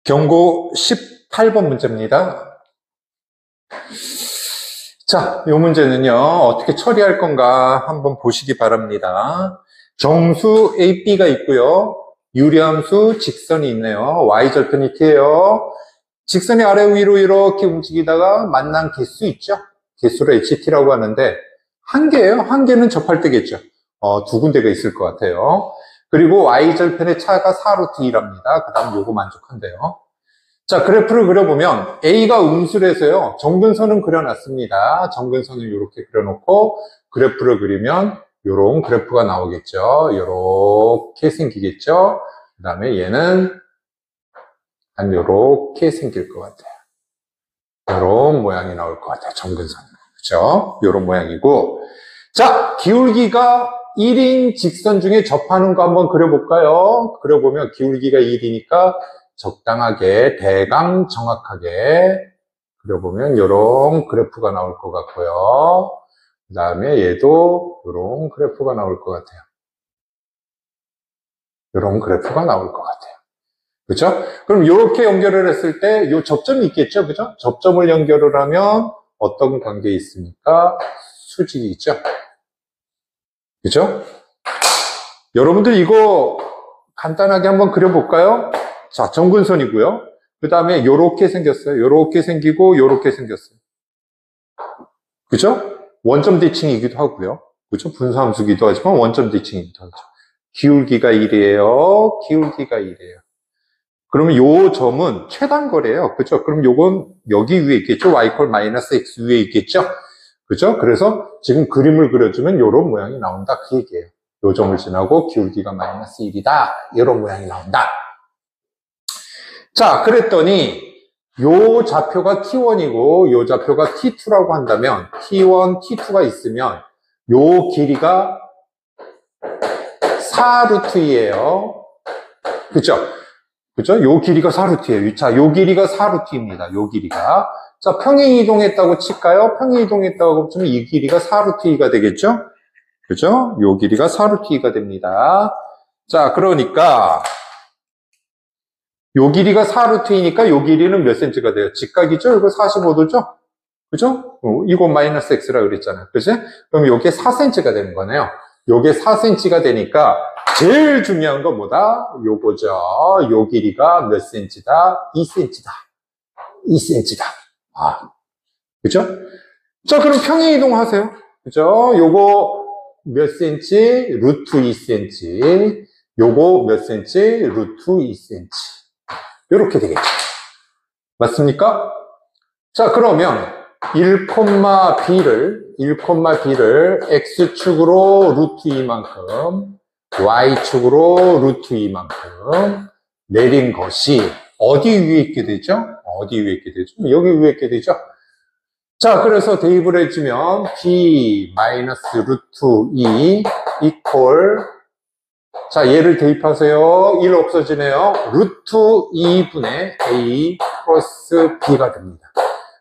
경고 18번 문제입니다. 자, 이 문제는요, 어떻게 처리할 건가 한번 보시기 바랍니다. 정수 AB가 있고요, 유리함수 직선이 있네요. Y절편이 T예요. 직선이 아래 위로 이렇게 움직이다가 만난 개수 있죠? 개수를 HT라고 하는데, 한 개예요. 한 개는 접할 때겠죠. 두 군데가 있을 것 같아요. 그리고 Y절편의 차가 4루트 2랍니다. 그 다음 요거 만족한대요. 자, 그래프를 그려보면 A가 음수래서요, 정근선은 그려놨습니다. 정근선을 이렇게 그려놓고 그래프를 그리면 요런 그래프가 나오겠죠. 요렇게 생기겠죠. 그 다음에 얘는 한 요렇게 생길 것 같아요. 요런 모양이 나올 것 같아요. 정근선. 그죠? 요런 모양이고. 자, 기울기가 1인 직선 중에 접하는 거 한번 그려볼까요? 그려보면 기울기가 1이니까 적당하게 대강 정확하게 그려보면 이런 그래프가 나올 것 같고요. 그 다음에 얘도 이런 그래프가 나올 것 같아요. 이런 그래프가 나올 것 같아요. 그렇죠? 그럼 이렇게 연결을 했을 때 이 접점이 있겠죠? 그죠? 접점을 연결을 하면 어떤 관계 있습니까? 수직이 있죠? 그죠? 여러분들 이거 간단하게 한번 그려볼까요? 자, 정근선이고요. 그 다음에 요렇게 생겼어요. 요렇게 생기고 요렇게 생겼어요. 그죠? 원점 대칭이기도 하고요. 그죠? 분수함수기도 하지만 원점 대칭이기도 하죠. 기울기가 1이에요. 기울기가 1이에요. 그러면 요 점은 최단거리예요. 그죠? 그럼 요건 여기 위에 있겠죠? y=-x 위에 있겠죠? 그죠? 그래서 지금 그림을 그려주면 요런 모양이 나온다. 그 얘기예요. 요 점을 지나고 기울기가 -1이다. 이런 모양이 나온다. 자, 그랬더니 요 좌표가 T1이고 요 좌표가 T2라고 한다면 T1, T2가 있으면 요 길이가 4루트이에요. 그죠? 그죠? 요 길이가 4루트예요. 자, 요 길이가 4루트입니다. 요 길이가. 자, 평행이동했다고 칠까요? 평행이동했다고 치면 이 길이가 4루트2가 되겠죠? 그죠? 요 길이가 4루트2가 됩니다. 자, 그러니까 요 길이가 4루트이니까 요 길이는 몇 cm가 돼요? 직각이죠? 이거 45도죠? 그죠? 이거 -x라 그랬잖아요. 그치? 그럼 요게 4cm가 되는 거네요. 요게 4cm가 되니까 제일 중요한 건 뭐다? 요거죠. 요 길이가 몇 cm다? 2cm다. 2cm다. 아, 그죠? 자, 그럼 평행이동 하세요. 그죠? 요거 몇 cm? 루트 2cm. 요거 몇 cm? 루트 2cm. 이렇게 되겠죠. 맞습니까? 자, 그러면 1,b를 x축으로 루트 2만큼, y축으로 루트 2만큼 내린 것이 어디 위에 있게 되죠? 어디 위에 있게 되죠? 여기 위에 있게 되죠? 자, 그래서 대입을 해주면 b 루트 2 이퀄, 자, 얘를 대입하세요. 1 없어지네요. 루트 2분의 a 플러스 b가 됩니다.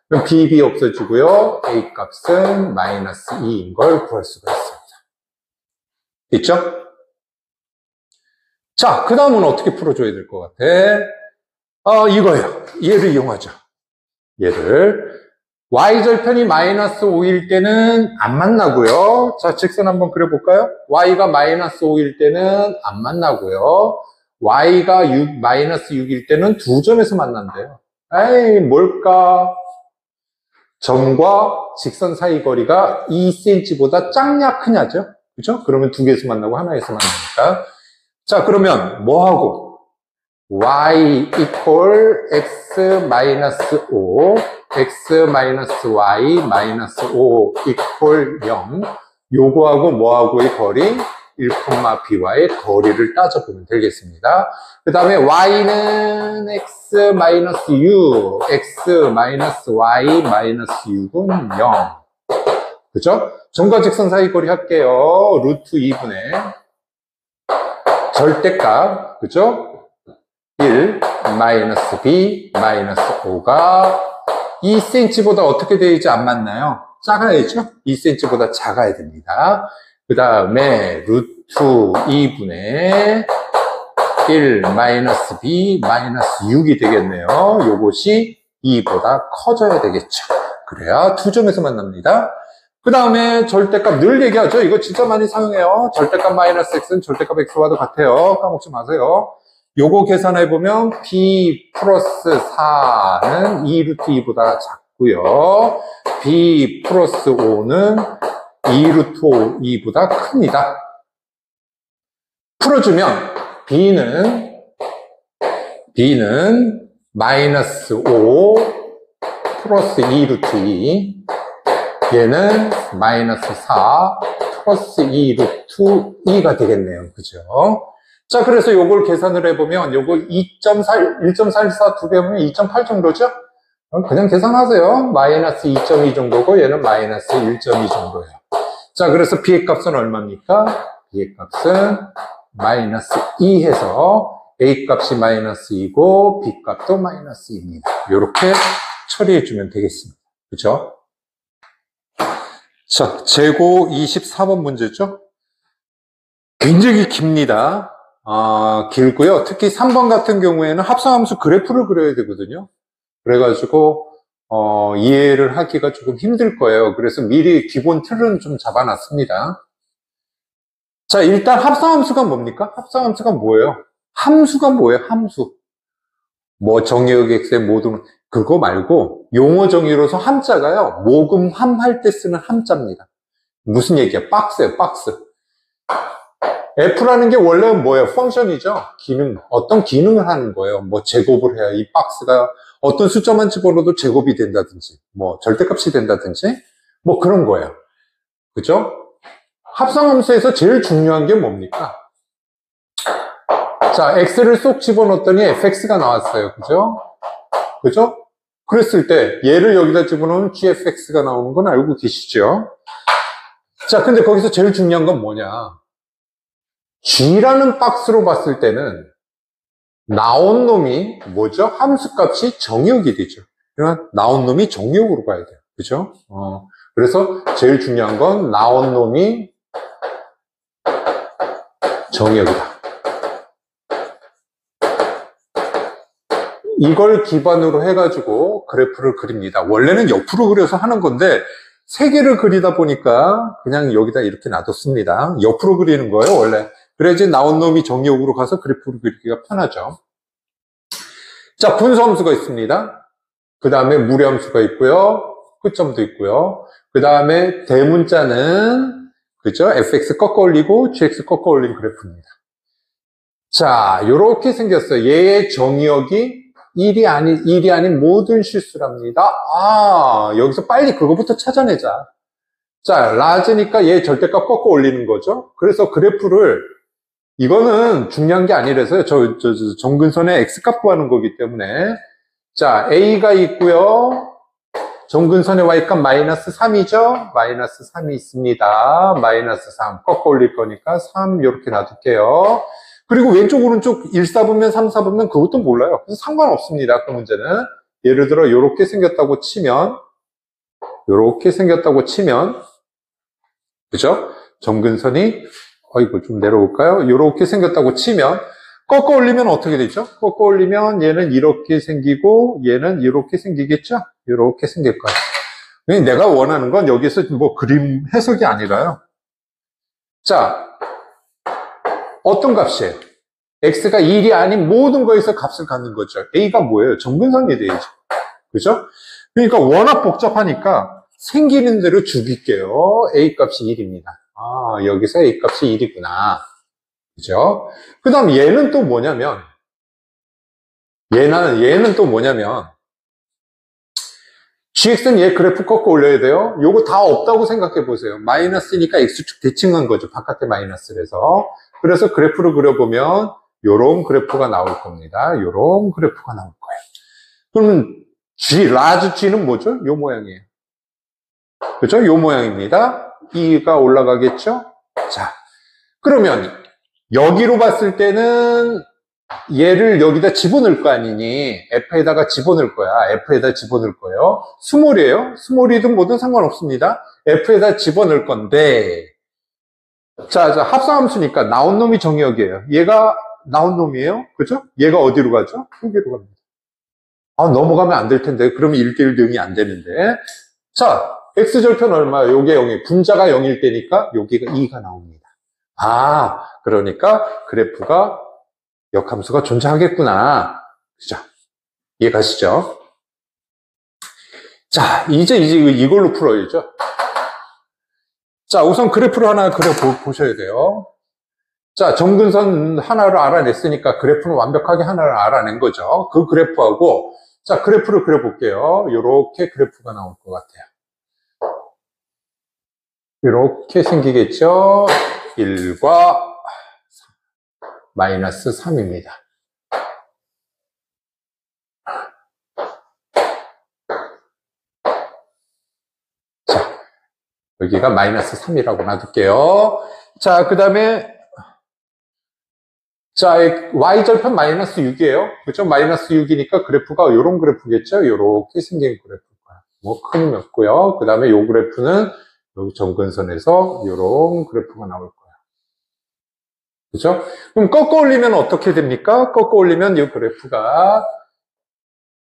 그럼 b 없어지고요. a 값은 -2인 걸 구할 수가 있습니다. 있죠? 자, 그 다음은 어떻게 풀어줘야 될 것 같아? 이거예요. 얘를 이용하죠. 얘를. y절편이 -5일 때는 안 만나고요. 자, 직선 한번 그려볼까요? y가 -5일 때는 안 만나고요. y가 -6일 때는 두 점에서 만난대요. 에이, 뭘까? 점과 직선 사이 거리가 2cm보다 작냐 크냐죠? 그죠? 그러면 두 개에서 만나고 하나에서 만나니까. 자, 그러면 뭐하고? y equal x-5, x-y-5 equal 0. 요거하고 뭐하고의 거리? 1,b와의 거리를 따져보면 되겠습니다. 그 다음에 y는 x-u, x-y-6은 0. 그죠? 점과 직선 사이 거리 할게요. 루트 2분의 절대값, 그죠? 1, -b, -5가 2cm보다 어떻게 되지 안 맞나요? 작아야죠? 2cm보다 작아야 됩니다. 그 다음에 루트 2분의 1 마이너스 b 마이너스 6이 되겠네요. 요것이 2보다 커져야 되겠죠. 그래야 두 점에서 만납니다. 그 다음에 절대값 늘 얘기하죠. 이거 진짜 많이 사용해요. 절대값 마이너스 x는 절대값 x와도 같아요. 까먹지 마세요. 요거 계산해보면 b 플러스 4는 2 루트 2보다 작고요. b 플러스 5는 2 루트 2보다 큽니다. 풀어주면 b는 마이너스 5 플러스 2 루트 2, 얘는 마이너스 4 플러스 2 루트 2가 되겠네요. 그죠? 자, 그래서 요걸 계산을 해보면 요거 2.4, 1.414 두 배 하면 2.8 정도죠? 그냥 계산하세요. 마이너스 2.2 정도고 얘는 마이너스 1.2 정도예요. 자, 그래서 b의 값은 얼마입니까? b의 값은 마이너스 2 해서 a 값이 마이너스 2고 b 값도 마이너스 2입니다. 이렇게 처리해주면 되겠습니다. 그죠? 자, 재고 24번 문제죠? 굉장히 깁니다. 길고요. 특히 3번 같은 경우에는 합성함수 그래프를 그려야 되거든요. 그래가지고 이해를 하기가 조금 힘들 거예요. 그래서 미리 기본 틀은 좀 잡아놨습니다. 자, 일단 합성함수가 뭡니까? 합성함수가 뭐예요? 함수가 뭐예요? 함수. 뭐 정의역 x의 모든 그거 말고 용어 정의로서 함자가요. 모금 함 할 때 쓰는 함자입니다. 무슨 얘기야? 박스예요. 박스. f라는 게 원래 뭐예요? 펑션이죠. 기능. 어떤 기능을 하는 거예요. 뭐 제곱을 해야 이 박스가 어떤 숫자만 집어넣어도 제곱이 된다든지 뭐 절대값이 된다든지 뭐 그런 거예요. 그죠? 합성함수에서 제일 중요한 게 뭡니까? 자, x를 쏙 집어넣었더니 fx가 나왔어요. 그죠? 그죠? 그랬을 때 얘를 여기다 집어넣으면 gfx가 나오는 건 알고 계시죠? 자, 근데 거기서 제일 중요한 건 뭐냐? g라는 박스로 봤을 때는 나온 놈이 뭐죠? 함수값이 정의역이 되죠. 그러니까 나온 놈이 정의역으로 가야 돼요. 그죠? 그래서 제일 중요한 건 나온 놈이 정의역이다. 이걸 기반으로 해가지고 그래프를 그립니다. 원래는 옆으로 그려서 하는 건데 세 개를 그리다 보니까 그냥 여기다 이렇게 놔뒀습니다. 옆으로 그리는 거예요, 원래. 그래야지 나온 놈이 정의역으로 가서 그래프를 그리기가 편하죠. 자, 분수함수가 있습니다. 그 다음에 무리함수가 있고요. 끝점도 있고요. 그 다음에 대문자는 그죠? fx 꺾어 올리고 gx 꺾어 올린 그래프입니다. 자, 요렇게 생겼어요. 얘의 정의역이 1이 아닌 모든 실수랍니다. 여기서 빨리 그거부터 찾아내자. 자, 라지니까 얘 절대값 꺾어 올리는 거죠. 그래서 그래프를 이거는 중요한 게 아니라서요. 정근선의 x값 구하는 거기 때문에 자, a가 있고요. 정근선의 y값 마이너스 3이죠. 마이너스 3이 있습니다. 마이너스 3 꺾어 올릴 거니까 3 이렇게 놔둘게요. 그리고 왼쪽 오른쪽 1, 4분면 3, 4분면 그것도 몰라요. 그래서 상관없습니다. 그 문제는 예를 들어 이렇게 생겼다고 치면 그죠? 정근선이 이거 좀 내려올까요? 이렇게 생겼다고 치면 꺾어 올리면 어떻게 되죠? 꺾어 올리면 얘는 이렇게 생기고 얘는 이렇게 생기겠죠? 이렇게 생길 거예요. 내가 원하는 건 여기서 뭐 그림 해석이 아니라요. 자, 어떤 값이에요? x가 1이 아닌 모든 거에서 값을 갖는 거죠. a가 뭐예요? 정근선이 돼야죠. 그죠? 그러니까 워낙 복잡하니까 생기는 대로 죽일게요. a 값이 1입니다. 여기서 a 값이 1이구나. 그죠? 그 다음 얘는 또 뭐냐면 gx는 얘 그래프 꺾어 올려야 돼요. 요거 다 없다고 생각해 보세요. 마이너스니까 x축 대칭한 거죠. 바깥에 마이너스라서. 그래서 그래프를 그려보면 요런 그래프가 나올 겁니다. 요런 그래프가 나올 거예요. 그러면 라지 g는 뭐죠? 요 모양이에요. 그죠? 요 모양입니다. 2가 올라가겠죠? 자, 그러면 여기로 봤을 때는 얘를 여기다 집어넣을 거 아니니 f에다가 집어넣을 거야. f에다 집어넣을 거예요. 스몰이에요. 스몰이든 뭐든 상관없습니다. f에다 집어넣을 건데 자, 합성함수니까 나온 놈이 정의역이에요. 얘가 나온 놈이에요. 그죠? 얘가 어디로 가죠? 여기로 갑니다. 넘어가면 안 될 텐데. 그러면 1대1 대응이 안 되는데. 자, x절편 얼마예요? 요게 0이. 분자가 0일 때니까 여기가 2가 나옵니다. 그러니까 그래프가 역함수가 존재하겠구나. 그죠? 이해가시죠? 자, 이제 이걸로 풀어야죠. 자, 우선 그래프를 하나 그려보셔야 돼요. 자, 점근선 하나를 알아냈으니까 그래프는 완벽하게 하나를 알아낸 거죠. 그 그래프하고, 자, 그래프를 그려볼게요. 요렇게 그래프가 나올 것 같아요. 이렇게 생기겠죠? 1과 마이너스 3입니다. 자, 여기가 마이너스 3이라고 놔둘게요. 자, 그 다음에, 자, y절편 마이너스 6이에요. 그렇죠? 마이너스 6이니까 그래프가 이런 그래프겠죠? 이렇게 생긴 그래프가. 뭐, 큰 의미 없고요. 그 다음에 이 그래프는 여기 점근선에서 이런 그래프가 나올 거예요. 그죠? 그럼 꺾어 올리면 어떻게 됩니까? 꺾어 올리면 이 그래프가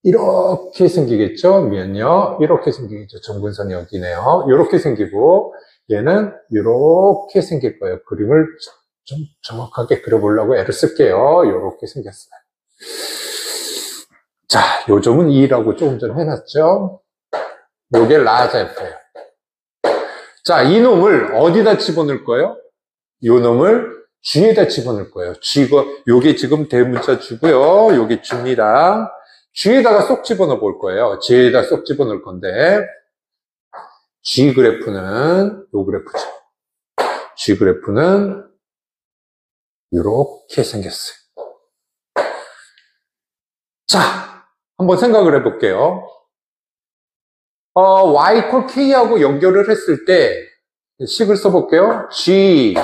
이렇게 생기겠죠? 면요. 이렇게 생기겠죠? 점근선이 여기네요. 이렇게 생기고, 얘는 이렇게 생길 거예요. 그림을 좀 정확하게 그려보려고 애를 쓸게요. 이렇게 생겼어요. 자, 요 점은 2라고 조금 전에 해놨죠? 요게 라자였어요. 자, 이 놈을 어디다 집어넣을 거예요? 요 놈을 G에다 집어넣을 거예요. 요게 지금 대문자 G고요. 요게 G입니다. G에다가 쏙 집어넣어 볼 거예요. G에다 쏙 집어넣을 건데, G 그래프는 요 그래프죠. G 그래프는 이렇게 생겼어요. 자, 한번 생각을 해볼게요. y 콜 k하고 연결을 했을 때 식을 써볼게요. g,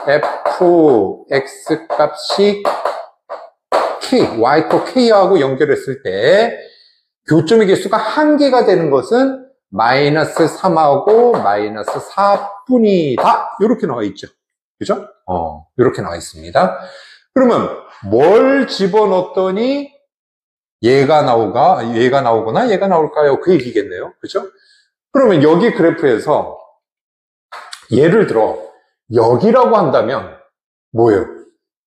f, x 값이 k, y 콜 k하고 연결했을 때 교점의 개수가 한 개가 되는 것은 마이너스 3하고 마이너스 4뿐이다. 이렇게 나와 있죠. 그죠? 이렇게 나와 있습니다. 그러면 뭘 집어넣었더니 얘가 나오거나 얘가 나올까요? 그 얘기겠네요. 그죠? 그러면 여기 그래프에서 예를 들어 여기라고 한다면 뭐예요?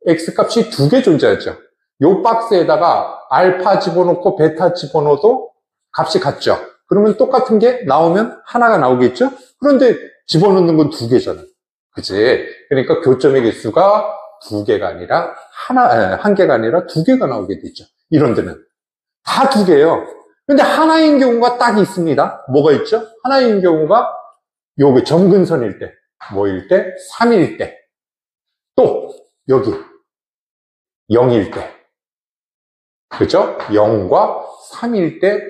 x 값이 두 개 존재하죠. 요 박스에다가 알파 집어넣고 베타 집어넣어도 값이 같죠. 그러면 똑같은 게 나오면 하나가 나오겠죠? 그런데 집어넣는 건 두 개잖아요. 그치? 그러니까 교점의 개수가 두 개가 아니라 한 개가 아니라 두 개가 나오게 되죠. 이런 데는. 다 두 개예요. 근데 하나인 경우가 딱 있습니다. 뭐가 있죠? 하나인 경우가 요게 점근선일 때, 뭐일 때? 3일 때. 또 여기 0일 때. 그죠? 0과 3일 때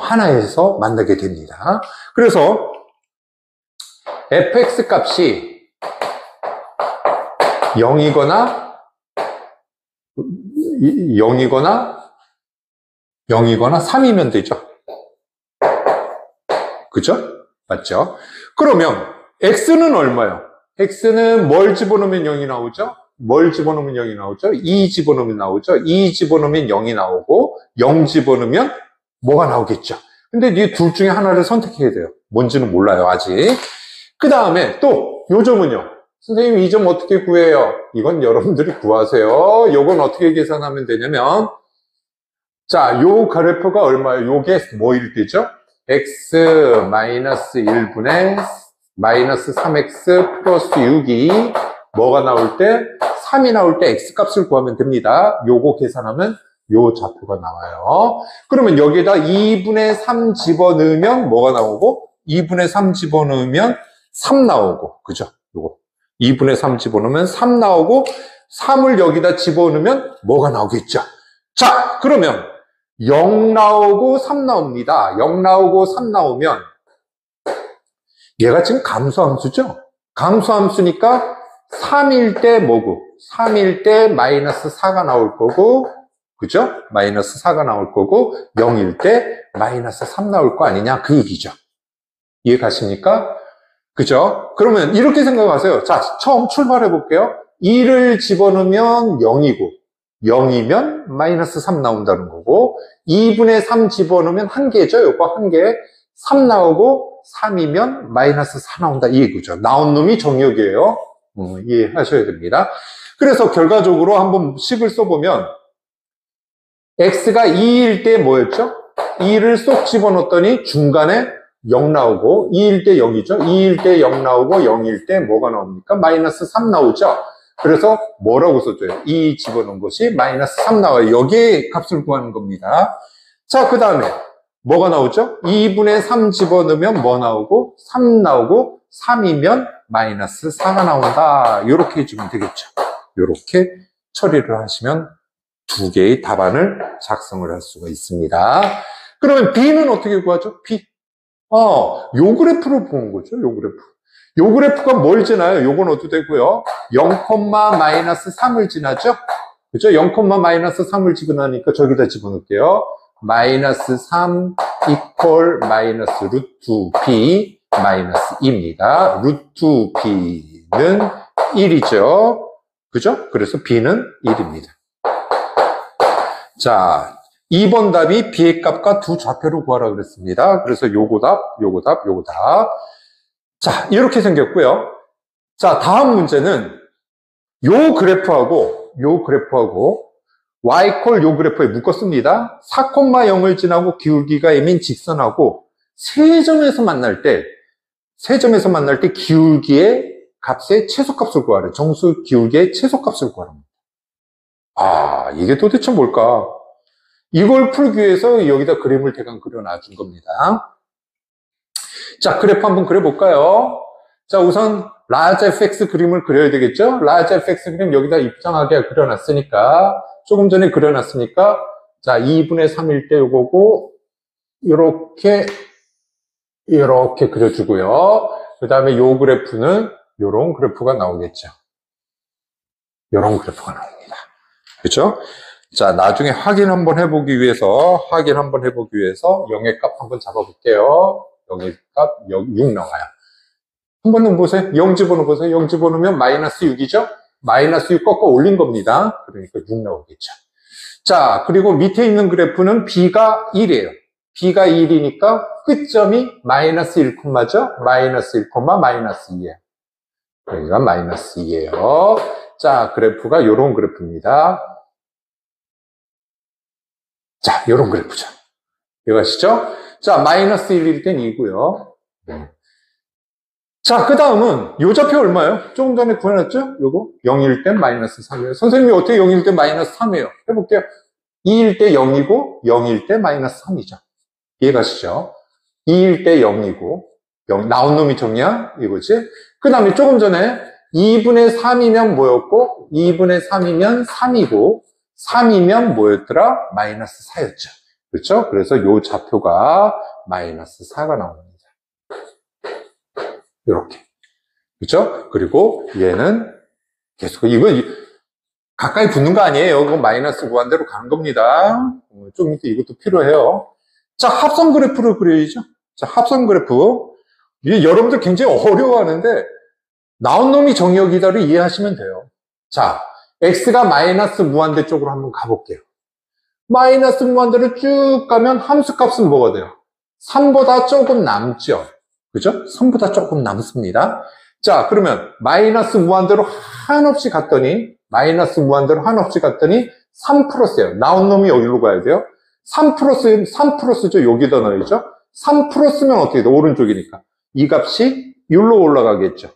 하나에서 만나게 됩니다. 그래서 fx 값이 0이거나 3이면 되죠. 그죠? 맞죠? 그러면 x는 얼마요? x는 뭘 집어넣으면 0이 나오죠? 뭘 집어넣으면 0이 나오죠? 2 집어넣으면 나오죠? 2 집어넣으면 0이 나오고 0 집어넣으면 뭐가 나오겠죠? 근데 이 둘 중에 하나를 선택해야 돼요. 뭔지는 몰라요, 아직. 그 다음에 또 요 점은요. 선생님 이 점 어떻게 구해요? 이건 여러분들이 구하세요. 요건 어떻게 계산하면 되냐면 자, 요 그래프가 얼마예요? 요게 뭐일 때죠? x 마이너스 1분의 마이너스 3x 플러스 6이 뭐가 나올 때? 3이 나올 때 x 값을 구하면 됩니다. 요거 계산하면 요 좌표가 나와요. 그러면 여기에다 2분의 3 집어넣으면 뭐가 나오고 2분의 3 집어넣으면 3 나오고 그죠? 요거 2분의 3 집어넣으면 3 나오고 3을 여기다 집어넣으면 뭐가 나오겠죠? 자, 그러면 0 나오고 3 나옵니다. 0 나오고 3 나오면 얘가 지금 감소함수죠? 감소함수니까 3일 때 뭐고? 3일 때 마이너스 4가 나올 거고 그죠? 마이너스 4가 나올 거고 0일 때 마이너스 3 나올 거 아니냐 그 얘기죠. 이해 가십니까? 그죠? 그러면 이렇게 생각하세요. 자, 처음 출발해 볼게요. 2를 집어넣으면 0이고 0이면 마이너스 3 나온다는 거고 2분의 3 집어넣으면 1개죠. 요거 1개 3 나오고 3이면 마이너스 4 나온다 이 얘기죠. 나온 놈이 정역이에요. 이해하셔야 됩니다. 그래서 결과적으로 한번 식을 써보면 x가 2일 때 뭐였죠? 2를 쏙 집어넣었더니 중간에 0 나오고 2일 때 0이죠. 2일 때 0 나오고 0일 때 뭐가 나옵니까? 마이너스 3 나오죠. 그래서 뭐라고 써줘요? 2 집어넣은 것이 마이너스 3 나와요. 여기에 값을 구하는 겁니다. 자, 그 다음에 뭐가 나오죠? 2분의 3 집어넣으면 뭐 나오고? 3 나오고 3이면 마이너스 4가 나온다. 이렇게 해주면 되겠죠. 이렇게 처리를 하시면 두 개의 답안을 작성을 할 수가 있습니다. 그러면 B는 어떻게 구하죠? B. 요 그래프로 보는 거죠. 요 그래프. 요 그래프가 뭘 지나요? 요건 어도 되고요. 0, 마이너스 3을 지나죠? 그죠? 0, 마이너스 3을 집어넣으니까 저기다 집어넣을게요. 마이너스 3 이퀄 마이너스 루트 B 마이너스 2입니다. 루트 B는 1이죠. 그죠? 그래서 B는 1입니다. 자, 2번 답이 B의 값과 두 좌표를 구하라 그랬습니다. 그래서 요거 답, 요거 답, 요거 답. 자, 이렇게 생겼고요. 자, 다음 문제는 요 그래프하고 y 콜 요 그래프에 묶었습니다. 4,0을 지나고 기울기가 m인 직선하고 세 점에서 만날 때 기울기의 값의 최소값을 구하래. 정수 기울기의 최소값을 구하랍니다. 이게 도대체 뭘까? 이걸 풀기 위해서 여기다 그림을 대강 그려놔 준 겁니다. 자, 그래프 한번 그려볼까요? 자, 우선 라지 fx 그림을 그려야 되겠죠? 라지 fx 그림 여기다 입장하게 그려놨으니까 조금 전에 그려놨으니까 자, 2분의 3일 때 요거고 이렇게 그려주고요. 그 다음에 요 그래프는 요런 그래프가 나오겠죠. 요런 그래프가 나옵니다. 그렇죠? 자, 나중에 확인 한번 해보기 위해서 0의 값 한번 잡아볼게요. 0의 값 6 나와요. 한번 보세요. 0 집어넣으세요. 0 집어넣으면 마이너스 6이죠? 마이너스 6 꺾어 올린 겁니다. 그러니까 6 나오겠죠. 자, 그리고 밑에 있는 그래프는 B가 1이에요. B가 1이니까 끝점이 마이너스 1, 죠? 마이너스 1, 마이너스 2예요. 여기가 마이너스 2예요. 자, 그래프가 요런 그래프입니다. 자, 요런 그래프죠. 이해가시죠? 자, 마이너스 1일 땐 2고요. 자, 그 다음은 요 좌표 얼마예요? 조금 전에 구해놨죠? 요거 0일 땐 마이너스 3이에요. 선생님이 어떻게 0일 땐 마이너스 3이에요? 해볼게요. 2일 때 0이고 0일 때 마이너스 3이죠. 이해가시죠? 2일 때 0이고 0 나온 놈이 정이야? 이거지? 그 다음에 조금 전에 2분의 3이면 뭐였고 2분의 3이면 3이고 3이면 뭐였더라? 마이너스 4였죠. 그렇죠? 그래서 요 좌표가 마이너스 4가 나옵니다. 이렇게. 그렇죠? 그리고 얘는 계속 이거 가까이 붙는 거 아니에요. 이거 마이너스 무한대로 가는 겁니다. 좀 이따 이것도 필요해요. 자, 합성 그래프를 그려야죠. 자, 합성 그래프. 이게 여러분들 굉장히 어려워하는데 나온 놈이 정의역이다를 이해하시면 돼요. 자, x가 마이너스 무한대 쪽으로 한번 가볼게요. 마이너스 무한대로 쭉 가면 함수값은 뭐가 돼요? 3보다 조금 남죠. 그죠? 3보다 조금 남습니다. 자, 그러면 마이너스 무한대로 한없이 갔더니 3 플러스예요. 나온 놈이 여기로 가야 돼요. 3 플러스죠. 여기다 넣어야죠. 3 플러스면 어떻게 돼? 오른쪽이니까. 이 값이 여기로 올라가겠죠.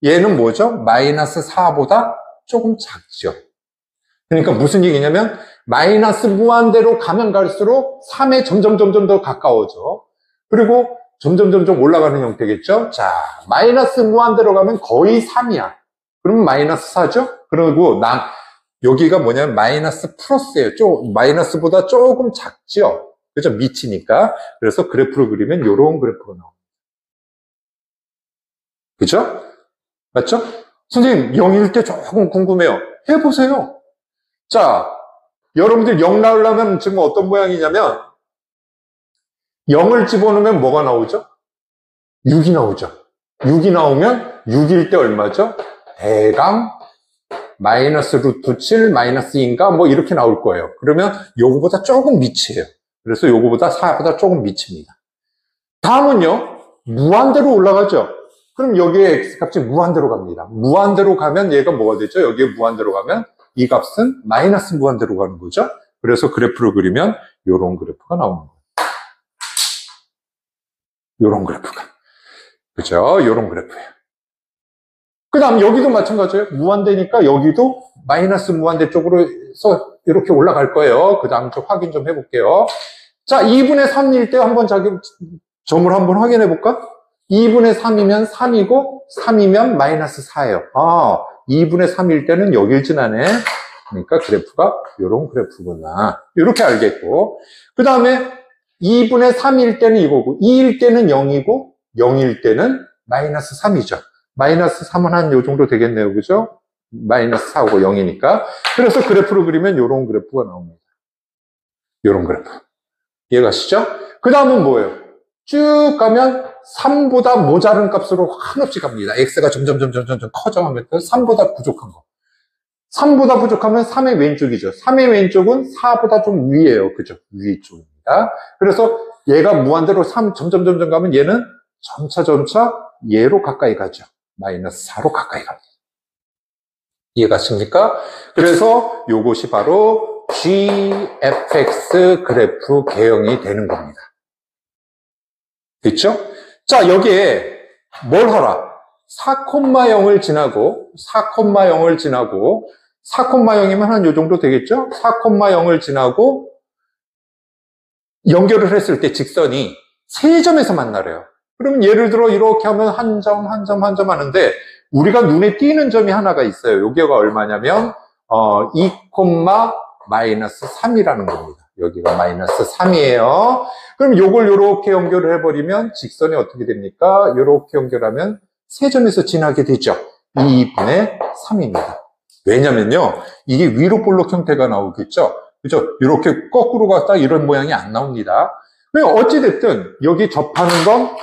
얘는 뭐죠? 마이너스 4보다 조금 작죠. 그러니까 무슨 얘기냐면 마이너스 무한대로 가면 갈수록 3에 점점 더 가까워져. 그리고 점점 올라가는 형태겠죠. 자, 마이너스 무한대로 가면 거의 3이야. 그러면 마이너스 4죠? 그리고 여기가 뭐냐면 마이너스 플러스예요. 마이너스보다 조금 작죠. 그죠? 밑이니까. 그래서 그래프를 그리면 이런 그래프가 나옵니다. 그죠? 맞죠? 선생님, 0일 때 조금 궁금해요. 해보세요. 자, 여러분들 0 나오려면 지금 어떤 모양이냐면 0을 집어넣으면 뭐가 나오죠? 6이 나오죠. 6이 나오면 6일 때 얼마죠? 대강 마이너스 루트 7 마이너스 2인가 뭐 이렇게 나올 거예요. 그러면 요거보다 조금 밑이에요. 그래서 요거보다 4보다 조금 밑입니다. 다음은요, 무한대로 올라가죠. 그럼 여기에 x값이 무한대로 갑니다. 무한대로 가면 얘가 뭐가 되죠? 여기에 무한대로 가면 이 값은 마이너스 무한대로 가는 거죠. 그래서 그래프를 그리면 요런 그래프가 나오는 거예요. 요런 그래프가. 그죠? 요런 그래프예요. 그 다음 여기도 마찬가지예요. 무한대니까 여기도 마이너스 무한대 쪽으로 해서 이렇게 올라갈 거예요. 그 다음 좀 확인 좀 해볼게요. 자, 2분의 3일 때 한번 점을 한번 확인해 볼까? 2분의 3이면 3이고 3이면 마이너스 4예요. 2분의 3일 때는 여길 지나네. 그러니까 그래프가 이런 그래프구나. 이렇게 알겠고, 그 다음에 2분의 3일 때는 이거고 2일 때는 0이고 0일 때는 마이너스 3이죠. 마이너스 3은 한 요 정도 되겠네요. 그죠? 마이너스 4고 0이니까. 그래서 그래프를 그리면 이런 그래프가 나옵니다. 이런 그래프. 이해가시죠? 그 다음은 뭐예요? 쭉 가면 3보다 모자른 값으로 한없이 갑니다. x가 점점 커져가면서 3보다 부족한 거. 3보다 부족하면 3의 왼쪽이죠. 3의 왼쪽은 4보다 좀 위에요. 그죠? 위 쪽입니다. 그래서 얘가 무한대로 3 점점 가면 얘는 점차 얘로 가까이 가죠. 마이너스 4로 가까이 갑니다. 이해가십니까? 그래서 요것이 바로 GFX 그래프 개형이 되는 겁니다. 됐죠? 자, 여기에 뭘 하라? 4,0을 지나고 4,0이면 한 요 정도 되겠죠? 4,0을 지나고 연결을 했을 때 직선이 세 점에서 만나래요. 그럼 예를 들어 이렇게 하면 한 점 하는데 우리가 눈에 띄는 점이 하나가 있어요. 여기가 얼마냐면 2, 마이너스 3이라는 겁니다. 여기가 마이너스 3이에요. 그럼 요걸 요렇게 연결을 해버리면 직선이 어떻게 됩니까? 요렇게 연결하면 세 점에서 지나게 되죠. 2분의 3입니다. 왜냐면요, 이게 위로 볼록 형태가 나오겠죠? 그죠? 이렇게 거꾸로 갔다 이런 모양이 안 나옵니다. 어찌됐든 여기 접하는 건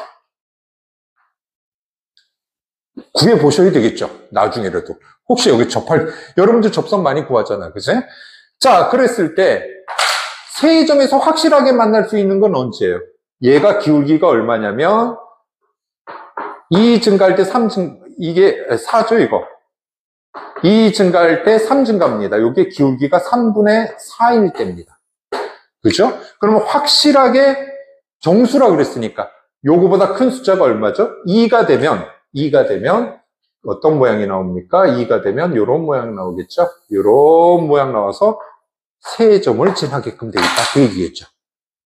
구해보셔야 되겠죠. 나중에라도. 혹시 여기 여러분들 접선 많이 구하잖아요. 그치? 자, 그랬을 때 세 점에서 확실하게 만날 수 있는 건 언제예요? 얘가 기울기가 얼마냐면 2 증가할 때 3 이게 4죠, 이거. 2 증가할 때 3 증가입니다. 이게 기울기가 3분의 4일 때입니다. 그죠? 그러면 확실하게 정수라 그랬으니까 요거보다 큰 숫자가 얼마죠? 2가 되면 어떤 모양이 나옵니까? 2가 되면 이런 모양이 나오겠죠? 이런 모양 나와서 세 점을 지나게끔 되어 있다. 그 얘기겠죠.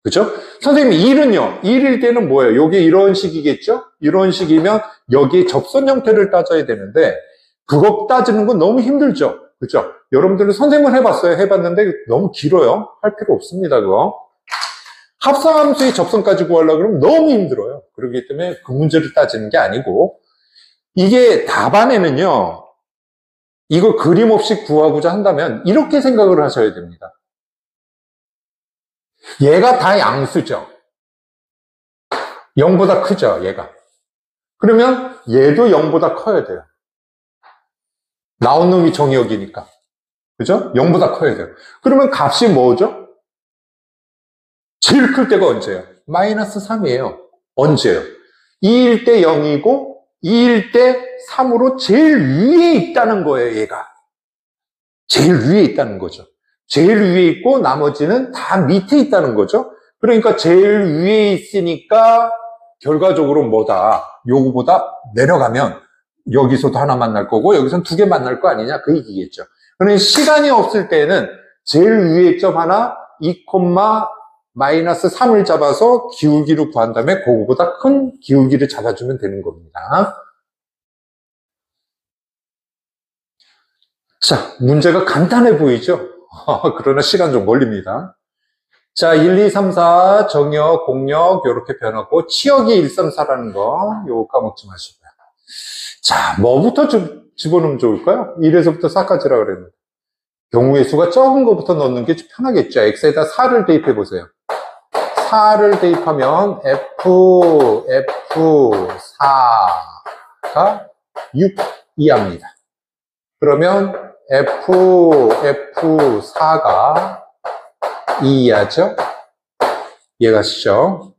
그죠? 선생님, 1은요? 1일 때는 뭐예요? 요게 이런 식이겠죠? 이런 식이면 여기에 접선 형태를 따져야 되는데 그거 따지는 건 너무 힘들죠? 그죠? 여러분들은 선생님은 해봤어요? 해봤는데 너무 길어요. 할 필요 없습니다, 그거. 합성함수의 접선까지 구하려고 그러면 너무 힘들어요. 그렇기 때문에 그 문제를 따지는 게 아니고 이게 답안에는요, 이거 그림 없이 구하고자 한다면 이렇게 생각을 하셔야 됩니다. 얘가 다 양수죠. 0보다 크죠, 얘가. 그러면 얘도 0보다 커야 돼요. 나온 놈이 정의역이니까. 그죠? 0보다 커야 돼요. 그러면 값이 뭐죠? 제일 클 때가 언제예요? 마이너스 3이에요. 언제예요? 2일 때 0이고 2일 때 3으로 제일 위에 있다는 거예요, 얘가. 제일 위에 있다는 거죠. 제일 위에 있고 나머지는 다 밑에 있다는 거죠. 그러니까 제일 위에 있으니까 결과적으로 뭐다? 요거보다 내려가면 여기서도 하나 만날 거고 여기서는 두 개 만날 거 아니냐? 그 얘기겠죠. 그러니 시간이 없을 때는 제일 위에 점 하나 2, 마이너스 3을 잡아서 기울기를 구한 다음에 그거보다 큰 기울기를 잡아주면 되는 겁니다. 자, 문제가 간단해 보이죠? 그러나 시간 좀 걸립니다. 자, 1, 2, 3, 4 정역, 공역 이렇게 변하고 치역이 1, 3, 4라는 거 요거 까먹지 마시고요. 자, 뭐부터 집어넣으면 좋을까요? 1에서부터 4까지라 그랬는데 경우의 수가 적은 것부터 넣는 게 편하겠죠. x에다 4를 대입해 보세요. 4를 대입하면 F4가 6 이하입니다. 그러면 F4가 2하죠? 이해가시죠?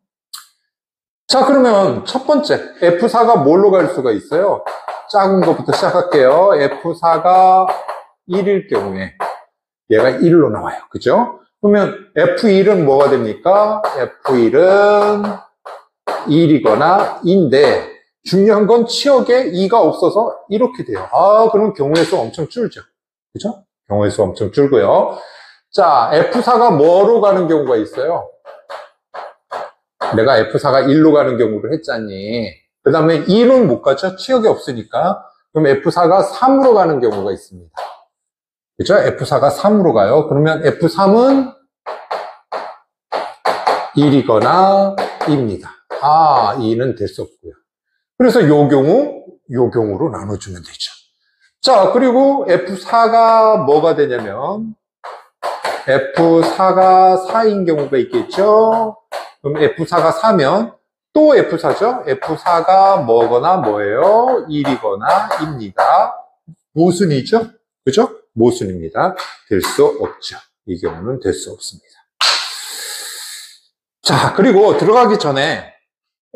자, 그러면 첫 번째, F4가 뭘로 갈 수가 있어요? 작은 것부터 시작할게요. F4가 1일 경우에 얘가 1로 나와요. 그죠? 그러면 F1은 뭐가 됩니까? F1은 1이거나 2인데 중요한 건 치역에 2가 없어서 이렇게 돼요. 그럼 경우의 수 엄청 줄죠. 그죠? 경우의 수 엄청 줄고요. 자, F4가 뭐로 가는 경우가 있어요? 내가 F4가 1로 가는 경우를 했잖니. 그 다음에 2는 못 가죠? 치역이 없으니까. 그럼 F4가 3으로 가는 경우가 있습니다. 그죠? F4가 3으로 가요. 그러면 F3은 1이거나 2입니다. 2는 될 수 없고요. 그래서 요 경우로 나눠주면 되죠. 자, 그리고 F4가 뭐가 되냐면, F4가 4인 경우가 있겠죠? 그럼 F4가 4면 또 F4죠? F4가 뭐거나 뭐예요? 1이거나 2입니다. 모순이죠? 그죠? 모순입니다. 될 수 없죠. 이 경우는 될 수 없습니다. 자, 그리고 들어가기 전에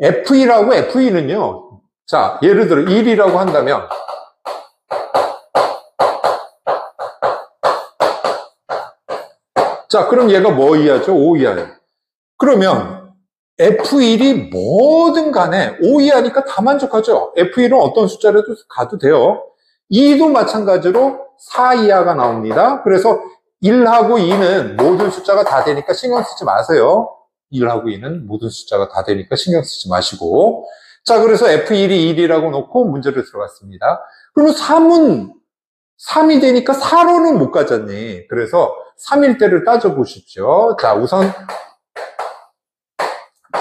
F1하고 F2는요. 자, 예를 들어 1이라고 한다면 자, 그럼 얘가 뭐 이하죠? 5 이하예요. 그러면 F1이 뭐든 간에 5 이하니까 다 만족하죠. F1은 어떤 숫자라도 가도 돼요. 2도 마찬가지로 4 이하가 나옵니다. 그래서 1하고 2는 모든 숫자가 다 되니까 신경 쓰지 마세요. 1하고 2는 모든 숫자가 다 되니까 신경 쓰지 마시고. 자, 그래서 F1이 1이라고 놓고 문제를 들어갔습니다. 그러면 3이 되니까 4로는 못 가잖니. 그래서 3일 때를 따져보십시오. 자, 우선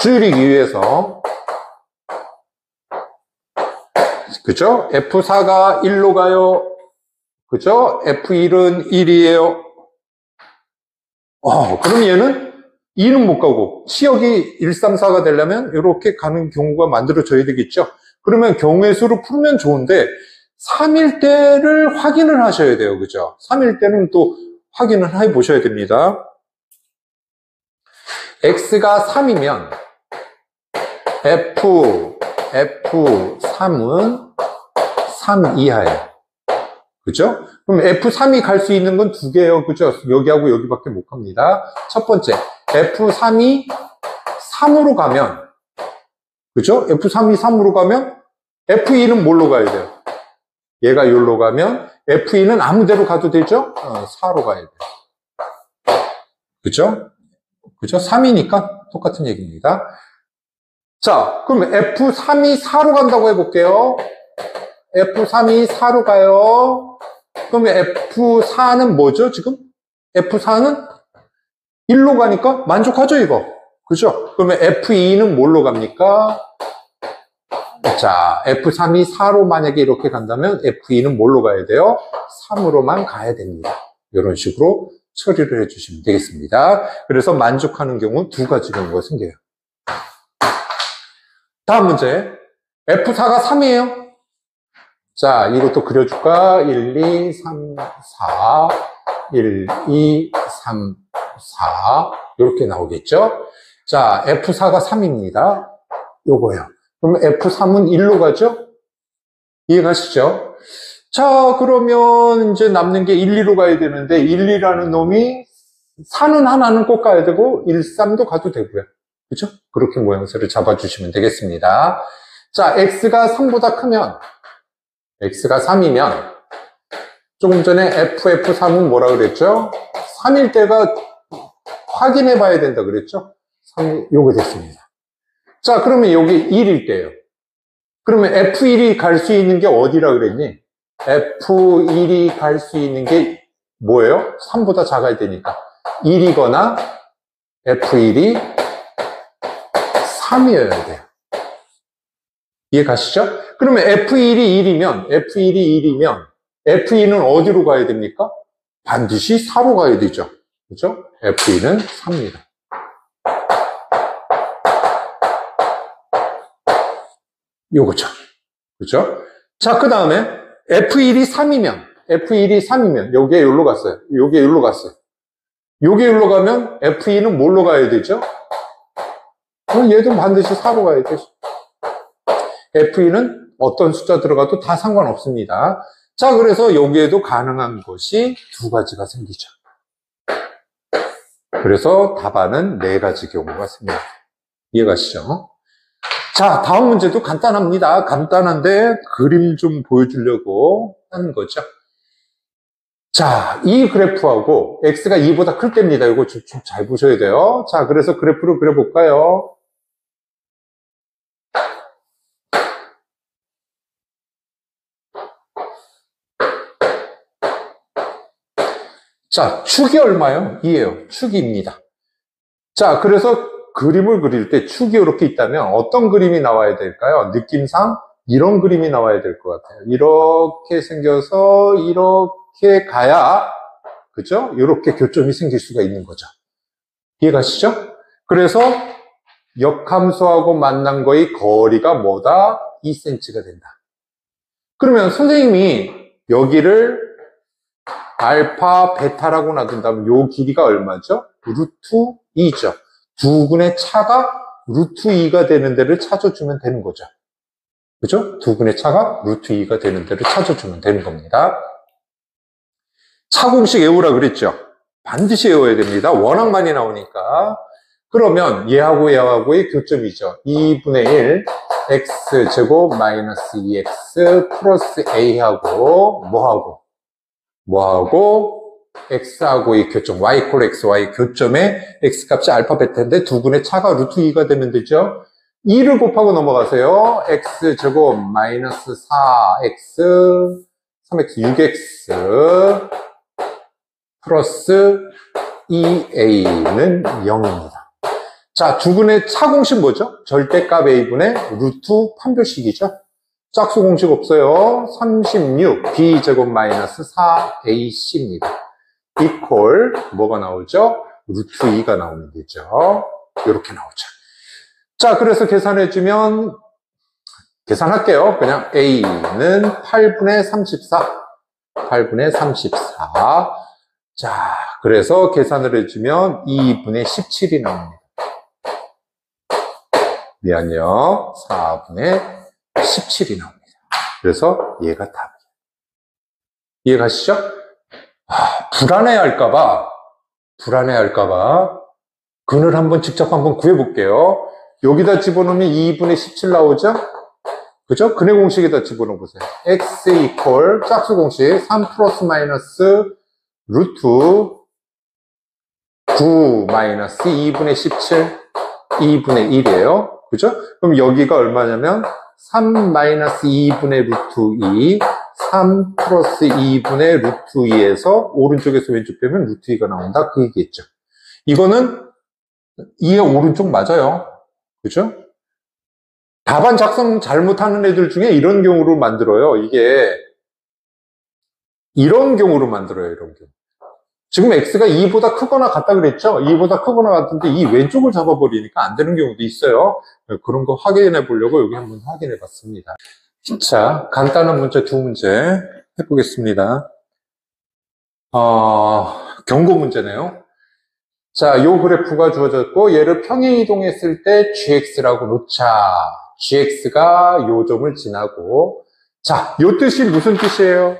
줄이기 위해서 그죠? F4가 1로 가요. 그죠? F1은 1이에요. 그럼 얘는 2는 못 가고 치역이 1, 3, 4가 되려면 이렇게 가는 경우가 만들어져야 되겠죠? 그러면 경우의 수를 풀면 좋은데 3일 때를 확인을 하셔야 돼요. 그죠? 3일 때는 또 확인을 해 보셔야 됩니다. X가 3이면 F3은 3 이하예요. 그죠? 그럼 F3이 갈 수 있는 건 두 개예요. 그죠? 여기하고 여기밖에 못 갑니다. 첫 번째, F3이 3으로 가면, 그죠? F3이 3으로 가면 F2는 뭘로 가야 돼요? 얘가 여기로 가면 F2는 아무 데로 가도 되죠? 4로 가야 돼요. 그죠? 그죠? 3이니까 똑같은 얘기입니다. 자, 그럼 F3이 4로 간다고 해볼게요. F3이 4로 가요. 그러면 F4는 뭐죠, 지금? F4는 1로 가니까 만족하죠, 이거. 그죠? 그러면 F2는 뭘로 갑니까? 자, F3이 4로 만약에 이렇게 간다면 F2는 뭘로 가야 돼요? 3으로만 가야 됩니다. 이런 식으로 처리를 해주시면 되겠습니다. 그래서 만족하는 경우 두 가지 경우가 생겨요. 다음 문제. F4가 3이에요. 자, 이것도 그려줄까? 1, 2, 3, 4, 1, 2, 3, 4 이렇게 나오겠죠? 자, F4가 3입니다. 요거요. 그럼 F3은 1로 가죠? 이해가시죠? 자, 그러면 이제 남는 게 1, 2로 가야 되는데 1, 2라는 놈이 4는 하나는 꼭 가야 되고 1, 3도 가도 되고요. 그죠? 그렇게 모양새를 잡아주시면 되겠습니다. 자, X가 3보다 크면 X가 3이면 조금 전에 F3은 뭐라 그랬죠? 3일 때가 확인해 봐야 된다 그랬죠? 3, 요거 됐습니다. 자, 그러면 여기 1일 때요. 그러면 F1이 갈 수 있는 게 어디라 그랬니? F1이 갈 수 있는 게 뭐예요? 3보다 작아야 되니까. 1이거나 F1이 3이어야 돼요. 이해 가시죠? 그러면 F1이 1이면 F2는 어디로 가야 됩니까? 반드시 4로 가야 되죠. 그죠? F2는 3입니다. 요거죠. 그죠? 자, 그 다음에 F1이 3이면 F1이 3이면 요게 여기로 갔어요. 요게 여기로 갔어요. 요게 여기로 가면 F2는 뭘로 가야 되죠? 얘도 반드시 4로 가야 되죠. F2는 어떤 숫자 들어가도 다 상관없습니다. 자, 그래서 여기에도 가능한 것이 두 가지가 생기죠. 그래서 답안은 네 가지 경우가 생깁니다. 이해가시죠? 자, 다음 문제도 간단합니다. 간단한데 그림 좀 보여주려고 하는 거죠. 자, 이 그래프하고 x가 2보다 클 때입니다. 이거 좀 잘 보셔야 돼요. 자, 그래서 그래프를 그려볼까요? 자, 축이 얼마요? 2예요. 축입니다. 자, 그래서 그림을 그릴 때 축이 이렇게 있다면 어떤 그림이 나와야 될까요? 느낌상 이런 그림이 나와야 될 것 같아요. 이렇게 생겨서 이렇게 가야, 그죠? 이렇게 교점이 생길 수가 있는 거죠. 이해가시죠? 그래서 역함수하고 만난 거의 거리가 뭐다? 2cm가 된다. 그러면 선생님이 여기를 알파, 베타라고 놔둔다면 요 길이가 얼마죠? 루트 2죠. 두 근의 차가 루트 2가 되는 데를 찾아주면 되는 거죠. 그죠? 두 근의 차가 루트 2가 되는 데를 찾아주면 되는 겁니다. 차 공식 외우라 그랬죠? 반드시 외워야 됩니다. 워낙 많이 나오니까. 그러면 얘하고 얘하고의 교점이죠. 2분의 1 x제곱 마이너스 2x 플러스 a하고 뭐하고 x하고의 교점 y 콜 x, y 교점의 x 값이 알파 베타인데 두 분의 차가 루트 2가 되면 되죠. 2를 곱하고 넘어가세요. x제곱 마이너스 4x 3x 6x 플러스 2a는 0입니다. 자, 두 분의 차 공식 뭐죠? 절대값 a분의 루트 판별식이죠. 짝수 공식 없어요. 36 b제곱 마이너스 4ac입니다. 이퀄 뭐가 나오죠? 루트 2가 나오면 되죠. 이렇게 나오죠. 자, 그래서 계산해주면 계산할게요. 그냥 a는 8분의 34 8분의 34. 자, 그래서 계산을 해주면 2분의 17이 나옵니다. 미안해요. 4분의 17이 나옵니다. 그래서 얘가 답이에요. 이해가시죠? 불안해할까봐 근을 한번 직접 한번 구해볼게요. 여기다 집어넣으면 2분의 17 나오죠? 그죠? 근의 공식에다 집어넣어보세요. x 이퀄 짝수 공식 3 플러스 마이너스 루트 9 마이너스 2분의 17 2분의 1이에요. 그죠? 그럼 여기가 얼마냐면 3 마이너스 2분의 루트 2 3 플러스 2분의 루트 2에서 오른쪽에서 왼쪽 빼면 루트 2가 나온다. 그 얘기겠죠. 이거는 2의 오른쪽 맞아요. 그죠? 답안 작성 잘못하는 애들 중에 이런 경우로 만들어요. 이런 경우로 만들어요. 이런 경우. 지금 x가 2보다 크거나 같다 그랬죠? 2보다 크거나 같은데 이 왼쪽을 잡아버리니까 안 되는 경우도 있어요. 그런 거 확인해 보려고 여기 한번 확인해 봤습니다. 자, 간단한 문제 두 문제 해보겠습니다. 경고 문제네요. 자, 요 그래프가 주어졌고 얘를 평행 이동했을 때 gx라고 놓자. gx가 요 점을 지나고, 자, 요 뜻이 무슨 뜻이에요?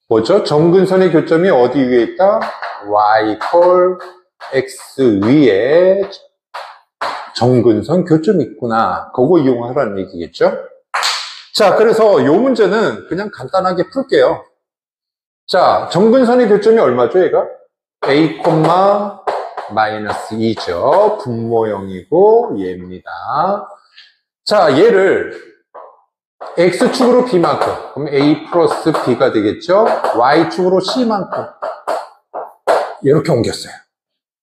뭐죠? 정근선의 교점이 어디 위에 있다? y 콜 x 위에 정근선 교점이 있구나. 그거 이용하라는 얘기겠죠? 자, 그래서 요 문제는 그냥 간단하게 풀게요. 자, 정근선의 교점이 얼마죠, 얘가? a, 마이너스 2죠. 분모형이고 얘입니다. 자, 얘를 x축으로 b만큼, 그럼 a 플러스 b가 되겠죠? y축으로 c만큼 이렇게 옮겼어요.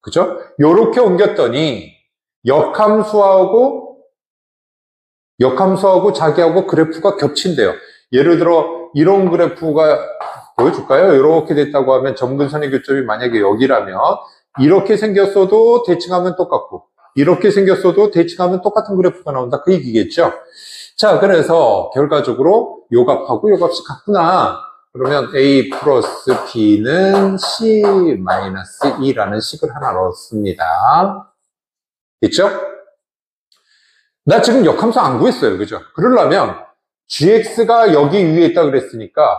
그죠? 이렇게 옮겼더니 역함수하고 자기하고 그래프가 겹친대요. 예를 들어 이런 그래프가 보여줄까요? 이렇게 됐다고 하면 정근선의 교점이 만약에 여기라면 이렇게 생겼어도 대칭하면 똑같고 이렇게 생겼어도 대칭하면 똑같은 그래프가 나온다. 그 얘기겠죠? 자, 그래서 결과적으로 요 값하고 요 값이 같구나. 그러면 A 플러스 B는 C 마이너스 E라는 식을 하나 넣었습니다. 있죠? 나 지금 역함수 안 구했어요. 그죠? 그러려면 GX가 여기 위에 있다 그랬으니까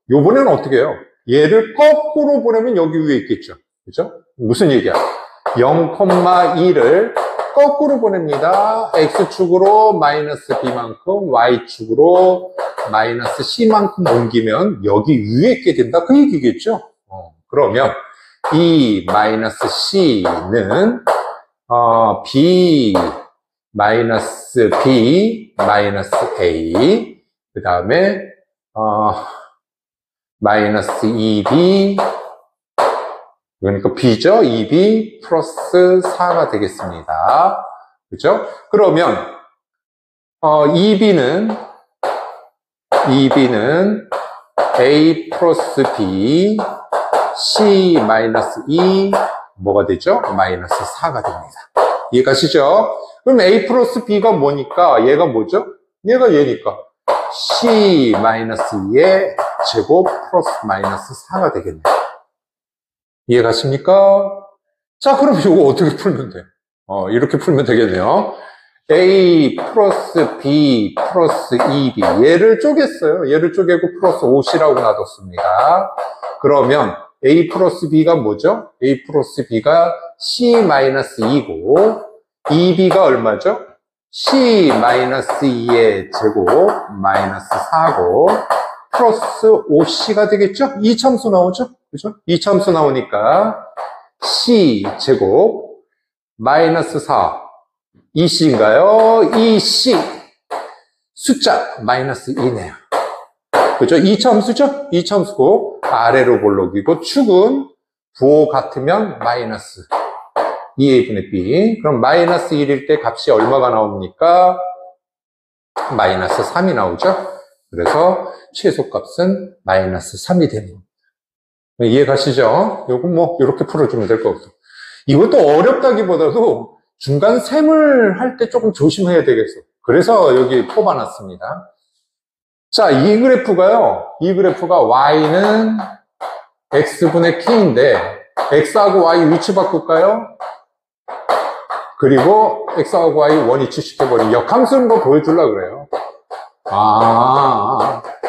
요번에는 어떻게 해요? 얘를 거꾸로 보내면 여기 위에 있겠죠. 그죠? 무슨 얘기야? 0,2를 거꾸로 보냅니다. X축으로 마이너스 B만큼, Y축으로 마이너스 C만큼 옮기면 여기 위에 있게 된다. 그 얘기겠죠? 그러면 이 마이너스 C는 B 마이너스 B 마이너스 A 그 다음에 마이너스 2B 그러니까 B죠? 2B 플러스 4가 되겠습니다. 그죠? 그러면 2B는 A 플러스 B C 마이너스 2 뭐가 되죠? 마이너스 4가 됩니다. 이해가시죠? 그럼 A 플러스 B가 뭐니까 얘가 뭐죠? 얘가 얘니까 C 마이너스 2의 제곱 플러스 마이너스 4가 되겠네요. 이해가십니까? 자, 그럼 이거 어떻게 풀면 돼? 이렇게 풀면 되겠네요. A 플러스 B 플러스 2B 얘를 쪼갰어요. 얘를 쪼개고 플러스 5C라고 놔뒀습니다. 그러면 A 플러스 B가 뭐죠? A 플러스 B가 C 마이너스 2고 2B가 얼마죠? C 마이너스 2의 제곱 마이너스 4고 플러스 5C가 되겠죠? 이 참수 나오죠? 그죠? 이 참수 나오니까 C 제곱 마이너스 4 2C인가요? 2C 숫자 마이너스 2네요. 그죠? 이 참수죠? 이 참수고 아래로 볼록이고 축은 부호 같으면 마이너스 2A분의 B. 그럼 마이너스 1일 때 값이 얼마가 나옵니까? 마이너스 3이 나오죠? 그래서 최소값은 마이너스 3이 되는 겁니다. 이해 가시죠? 요거 뭐 이렇게 풀어주면 될 것 같아요. 이것도 어렵다기보다도 중간 셈을 할 때 조금 조심해야 되겠어. 그래서 여기 뽑아놨습니다. 자, 이 그래프가 Y는 X분의 K인데 X하고 Y 위치 바꿀까요? 그리고 X하고 Y 원위치 시켜버린 역함수인 거 보여주려고 그래요.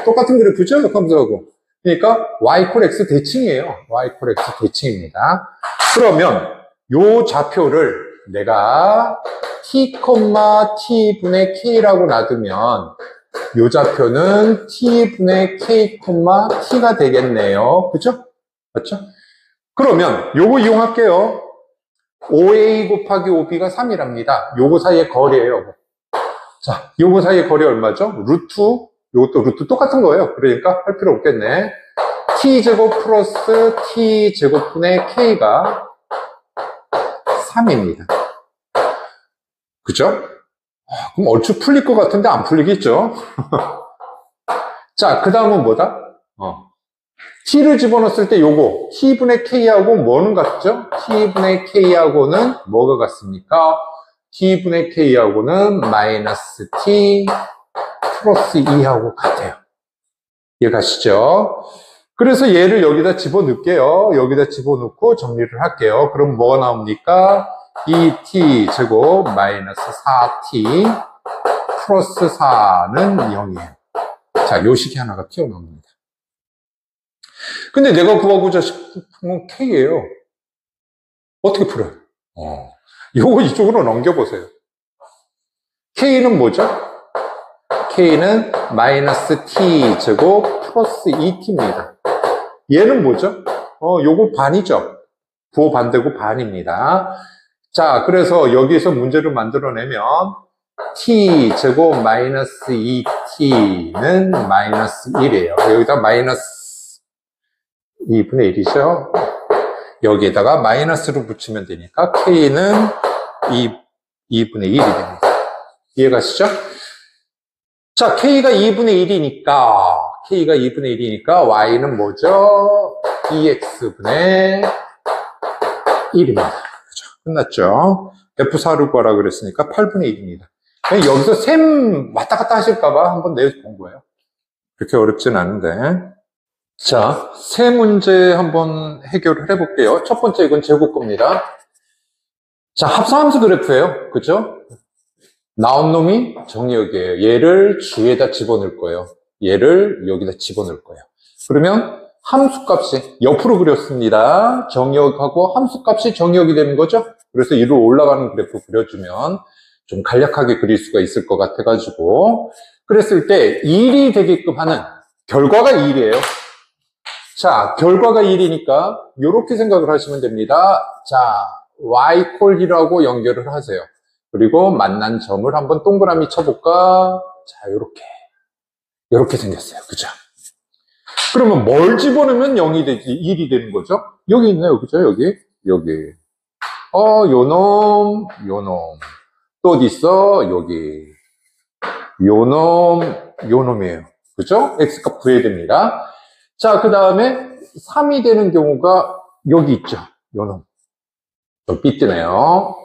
똑같은 그래프죠? 역함수하고. 그러니까 Y 콜 X 대칭이에요. Y 콜 X 대칭입니다. 그러면 요 좌표를 내가 T, T분의 K라고 놔두면 요 좌표는 T분의 K, T가 되겠네요. 그죠? 맞죠? 그러면 요거 이용할게요. 5A 곱하기 5B가 3이랍니다. 요거 사이의 거리예요. 자, 요거 사이의 거리 얼마죠? 루트, 요것도 루트 똑같은 거예요. 그러니까 할 필요 없겠네. T제곱 플러스 T제곱분의 K가 3입니다. 그죠? 그럼 얼추 풀릴 것 같은데 안 풀리겠죠? 자, 그 다음은 뭐다? T를 집어넣었을 때 요거 T분의 K하고 뭐는 같죠? T분의 K하고는 뭐가 같습니까? T분의 K하고는 마이너스 T 플러스 2하고 같아요. 이해가시죠? 그래서 얘를 여기다 집어넣을게요. 여기다 집어넣고 정리를 할게요. 그럼 뭐가 나옵니까? 2t 제곱 마이너스 4t 플러스 4는 0이에요. 자, 요 식이 하나가 튀어나옵니다. 근데 내가 구하고자 싶은 건 K예요. 어떻게 풀어요? 요거 이쪽으로 넘겨보세요. K는 뭐죠? K는 마이너스 t 제곱 플러스 2t입니다. 얘는 뭐죠? 요거 반이죠? 부호 반대고 반입니다. 자, 그래서 여기에서 문제를 만들어내면 t 제곱 마이너스 2t는 마이너스 1이에요. 여기다 마이너스 2분의 1이죠. 여기에다가 마이너스로 붙이면 되니까 k는 2분의 1이 됩니다. 이해가시죠? 자, k가 2분의 1이니까 y는 뭐죠? 2x분의 1입니다. 그죠? 끝났죠? F4를 구하라 그랬으니까 8분의 1입니다. 여기서 셈 왔다 갔다 하실까봐 한번 내본 거예요. 그렇게 어렵진 않은데. 자, 세 문제 한번 해결을 해볼게요. 첫 번째 이건 제곱 겁니다. 자, 합성함수 그래프예요. 그죠? 나온 놈이 정의역이에요. 얘를 주에다 집어넣을 거예요. 얘를 여기다 집어넣을 거예요. 그러면 함수값이 옆으로 그렸습니다. 정의역하고 함수값이 정의역이 되는 거죠. 그래서 위로 올라가는 그래프 그려주면 좀 간략하게 그릴 수가 있을 것 같아가지고 그랬을 때 1이 되게끔 하는 결과가 1이에요. 자, 결과가 1이니까 이렇게 생각을 하시면 됩니다. 자, y 콜 1하고 연결을 하세요. 그리고 만난 점을 한번 동그라미 쳐볼까? 자, 요렇게 생겼어요. 그죠? 그러면 뭘 집어넣으면 0이 되지? 1이 되는 거죠? 여기 있네요. 그죠? 여기. 요 놈. 또 어디 있어? 여기. 요 놈이에요. 그죠? x값 구해야 됩니다. 자, 그 다음에 3이 되는 경우가 여기 있죠. 요 놈. 또 삐뜨네요.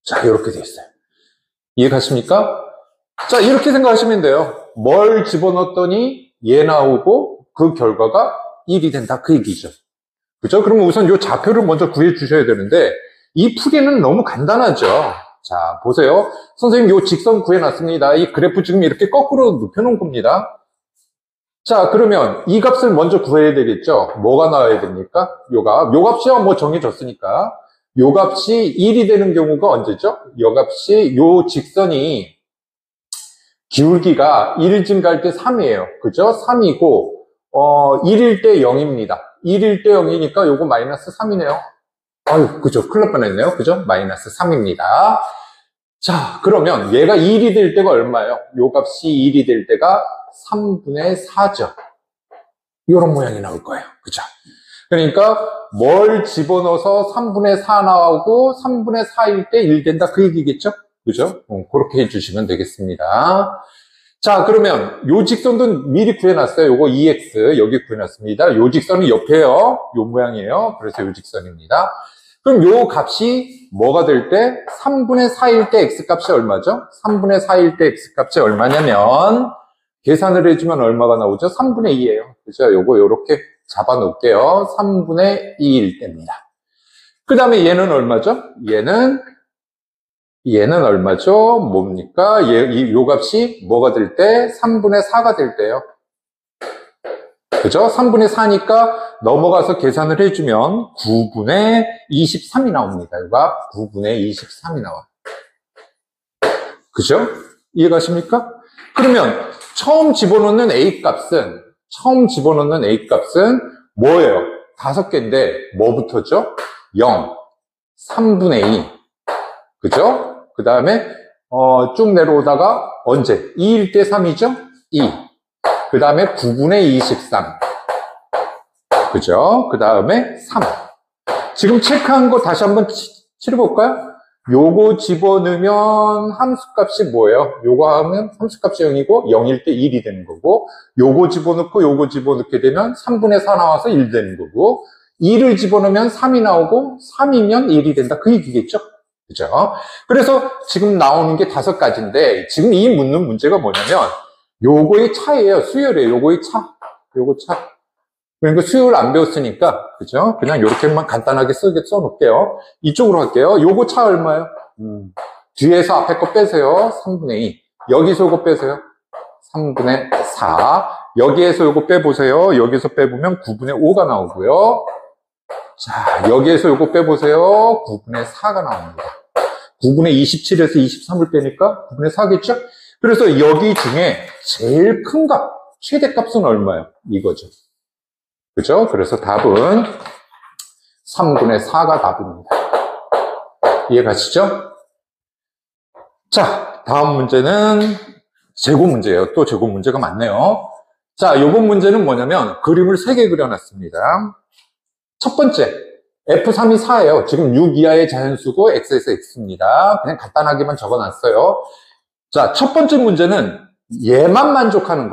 자, 이렇게 돼 있어요. 이해 가십니까? 자, 이렇게 생각하시면 돼요. 뭘 집어넣었더니 얘 나오고 그 결과가 1이 된다. 그 얘기죠. 그죠? 그러면 우선 이 좌표를 먼저 구해 주셔야 되는데 이 풀이는 너무 간단하죠. 자, 보세요. 선생님 이 직선 구해놨습니다. 이 그래프 지금 이렇게 거꾸로 눕혀놓은 겁니다. 자, 그러면 이 값을 먼저 구해야 되겠죠? 뭐가 나와야 됩니까? 요 값이야 뭐 정해졌으니까. 요 값이 1이 되는 경우가 언제죠? 요 값이 요 직선이 기울기가 1 증가할 때 3이에요. 그죠? 3이고 1일 때 0입니다. 1일 때 0이니까 요거 마이너스 3이네요. 아유, 그죠? 큰일 날 뻔했네요. 그죠? 마이너스 3입니다. 자, 그러면 얘가 1이 될 때가 얼마예요? 요 값이 1이 될 때가 3분의 4죠. 이런 모양이 나올 거예요. 그죠? 그러니까 뭘 집어넣어서 3분의 4 나오고 3분의 4일 때 1 된다. 그 얘기겠죠? 그죠? 그렇게 해주시면 되겠습니다. 자, 그러면 요 직선도 미리 구해놨어요. 요거 2x 여기 구해놨습니다. 요 직선이 옆에요. 요 모양이에요. 그래서 요 직선입니다. 그럼 요 값이 뭐가 될 때 3분의 4일 때 x값이 얼마죠? 3분의 4일 때 x값이 얼마냐면 계산을 해주면 얼마가 나오죠? 3분의 2예요. 그죠? 요거 요렇게 잡아 놓을게요. 3분의 2일 때입니다. 그 다음에 얘는 얼마죠? 얘는 얼마죠? 뭡니까? 요 값이 뭐가 될 때? 3분의 4가 될 때요. 그죠? 3분의 4니까 넘어가서 계산을 해주면 9분의 23이 나옵니다. 이 값 9분의 23이 나와요. 그죠? 이해가십니까? 그러면 처음 집어넣는 A값은 뭐예요? 5개인데 뭐부터죠? 0, 3분의 2. 그죠? 그 다음에 쭉 내려오다가 언제? 2일 때 3이죠? 2. 그 다음에 9분의 23. 그죠? 그 다음에 3. 지금 체크한 거 다시 한번 치러볼까요? 요거 집어넣으면 함수값이 뭐예요? 요거 하면 함수값이 0이고 0일 때 1이 되는 거고 요거 집어넣게 되면 3분의 4 나와서 1 되는 거고 2를 집어넣으면 3이 나오고 3이면 1이 된다. 그 얘기겠죠? 그죠? 그래서 지금 나오는 게 5가지인데 지금 이 묻는 문제가 뭐냐면 요거의 차이에요. 수열이에요. 요거 차. 그러니까 수열 안 배웠으니까, 그죠? 그냥 요렇게만 간단하게 써놓을게요. 이쪽으로 할게요. 요거 차 얼마예요? 뒤에서 앞에 거 빼세요. 3분의 2. 여기서 요거 빼세요. 3분의 4. 여기에서 요거 빼보세요. 여기서 빼보면 9분의 5가 나오고요. 자, 여기에서 요거 빼보세요. 9분의 4가 나옵니다. 9분의 27에서 23을 빼니까 9분의 4겠죠? 그래서 여기 중에 제일 큰 값, 최대값은 얼마예요? 이거죠. 그죠? 그래서 답은 3분의 4가 답입니다. 이해 가시죠? 자, 다음 문제는 제곱 문제예요. 또 제곱 문제가 많네요. 자, 요번 문제는 뭐냐면 그림을 3개 그려놨습니다. 첫 번째, F3이 4예요. 지금 6 이하의 자연수고 X에서 X입니다. 그냥 간단하게만 적어놨어요. 자, 첫 번째 문제는 얘만 만족하는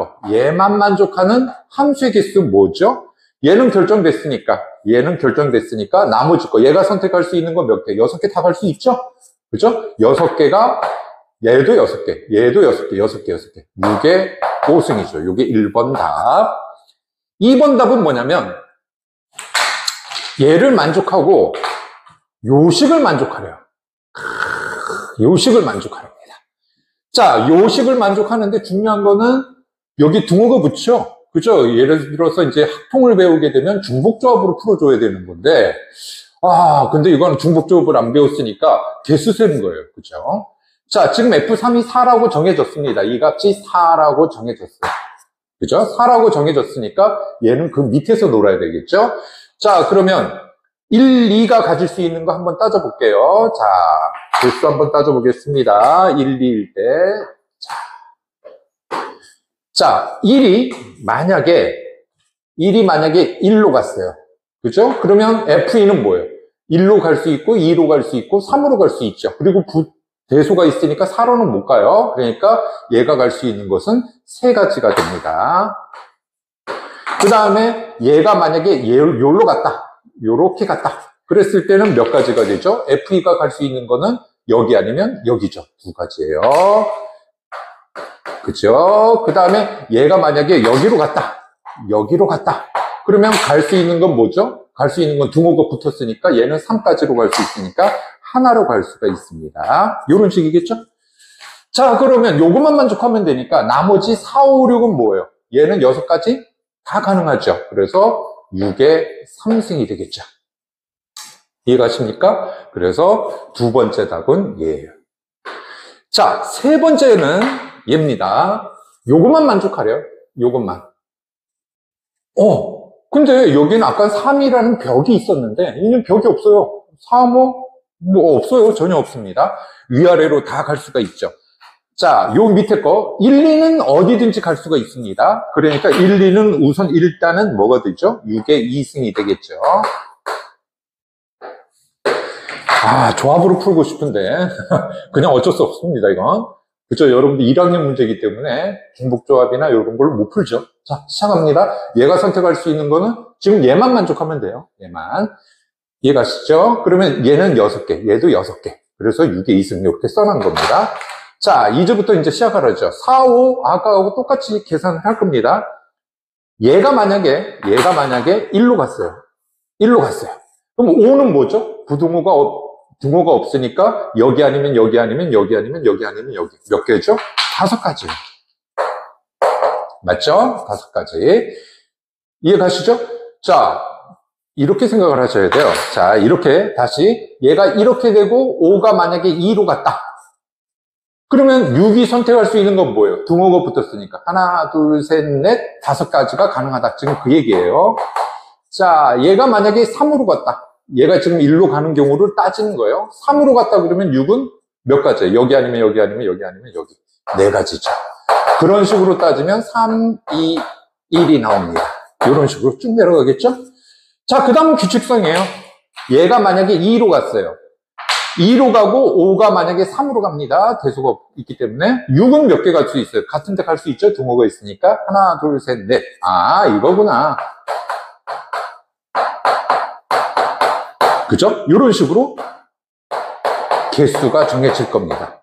함수의 개수 뭐죠? 얘는 결정됐으니까 나머지 거 얘가 선택할 수 있는 거 몇 개? 6개 다 갈 수 있죠? 그죠? 6개가 얘도 6개, 얘도 6개. 6개 5승이죠. 이게 1번 답. 2번 답은 뭐냐면 얘를 만족하고 요식을 만족하래요. 요식을 만족하랍니다. 자, 요식을 만족하는데 중요한 거는 여기 둥어가 붙죠? 그죠? 예를 들어서 이제 합통을 배우게 되면 중복조합으로 풀어줘야 되는 건데, 근데 이건 중복조합을 안 배웠으니까 개수 세는 거예요. 그죠? 자, 지금 F3이 4라고 정해졌습니다. 이 값이 4라고 정해졌어요. 그죠? 4라고 정해졌으니까 얘는 그 밑에서 놀아야 되겠죠? 자, 그러면 1, 2가 가질 수 있는 거 한번 따져볼게요. 자, 개수 한번 따져보겠습니다. 1, 2일 때. 자, 1이 만약에 1로 갔어요. 그죠? 그러면 F2는 뭐예요? 1로 갈 수 있고, 2로 갈 수 있고, 3으로 갈 수 있죠. 그리고 대소가 있으니까 4로는 못 가요. 그러니까 얘가 갈 수 있는 것은 세 가지가 됩니다. 그 다음에 얘가 만약에 요로 갔다. 요렇게 갔다. 그랬을 때는 몇 가지가 되죠? F2가 갈 수 있는 거는 여기 아니면 여기죠. 두 가지예요. 그죠? 그 다음에 얘가 만약에 여기로 갔다. 여기로 갔다. 그러면 갈 수 있는 건 뭐죠? 갈 수 있는 건 둥어가 붙었으니까 얘는 3까지로 갈 수 있으니까 하나로 갈 수가 있습니다. 이런 식이겠죠? 자, 그러면 요것만 만족하면 되니까 나머지 4, 5, 6은 뭐예요? 얘는 6가지 다 가능하죠. 그래서 6의 3승이 되겠죠. 이해가십니까? 그래서 두 번째 답은 얘예요. 자, 세 번째는 얘입니다. 요것만 만족하래요. 요것만. 근데 여기는 아까 3이라는 벽이 있었는데 얘는 벽이 없어요. 3, 5, 뭐 없어요. 전혀 없습니다. 위아래로 다 갈 수가 있죠. 자, 요 밑에 거 1, 2는 어디든지 갈 수가 있습니다. 그러니까 1, 2는 우선 일단은 뭐가 되죠? 6의 2승이 되겠죠. 조합으로 풀고 싶은데 그냥 어쩔 수 없습니다, 이건. 그죠? 여러분들 1학년 문제이기 때문에 중복조합이나 이런 걸 못 풀죠. 자, 시작합니다. 얘가 선택할 수 있는 거는 지금 얘만 만족하면 돼요. 얘만. 이해가시죠? 그러면 얘는 6개, 얘도 6개. 그래서 6의 2승 이렇게 써놓은 겁니다. 자, 이제부터 이제 시작하라죠. 4, 5, 아까하고 똑같이 계산을 할 겁니다. 얘가 만약에 1로 갔어요. 1로 갔어요. 그럼 5는 뭐죠? 둥어가 없으니까 여기 아니면 여기 아니면 여기 아니면 여기 아니면 여기. 몇 개죠? 5가지. 맞죠? 5가지. 이해가시죠? 자, 이렇게 생각을 하셔야 돼요. 자, 이렇게 다시 얘가 이렇게 되고 5가 만약에 2로 갔다. 그러면 6이 선택할 수 있는 건 뭐예요? 둥어가 붙었으니까. 하나, 둘, 셋, 넷, 5가지가 가능하다. 지금 그 얘기예요. 자, 얘가 만약에 3으로 갔다. 얘가 지금 1로 가는 경우를 따지는 거예요. 3으로 갔다 그러면 6은 몇 가지예요? 여기 아니면 여기 아니면 여기 아니면 여기. 4가지죠. 그런 식으로 따지면 3, 2, 1이 나옵니다. 이런 식으로 쭉 내려가겠죠? 자, 그 다음은 규칙성이에요. 얘가 만약에 2로 갔어요. 2로 가고 5가 만약에 3으로 갑니다. 대소가 있기 때문에 6은 몇 개 갈 수 있어요? 같은 데 갈 수 있죠? 둥어가 있으니까. 하나, 둘, 셋, 넷. 이거구나. 그죠? 이런 식으로 개수가 정해질 겁니다.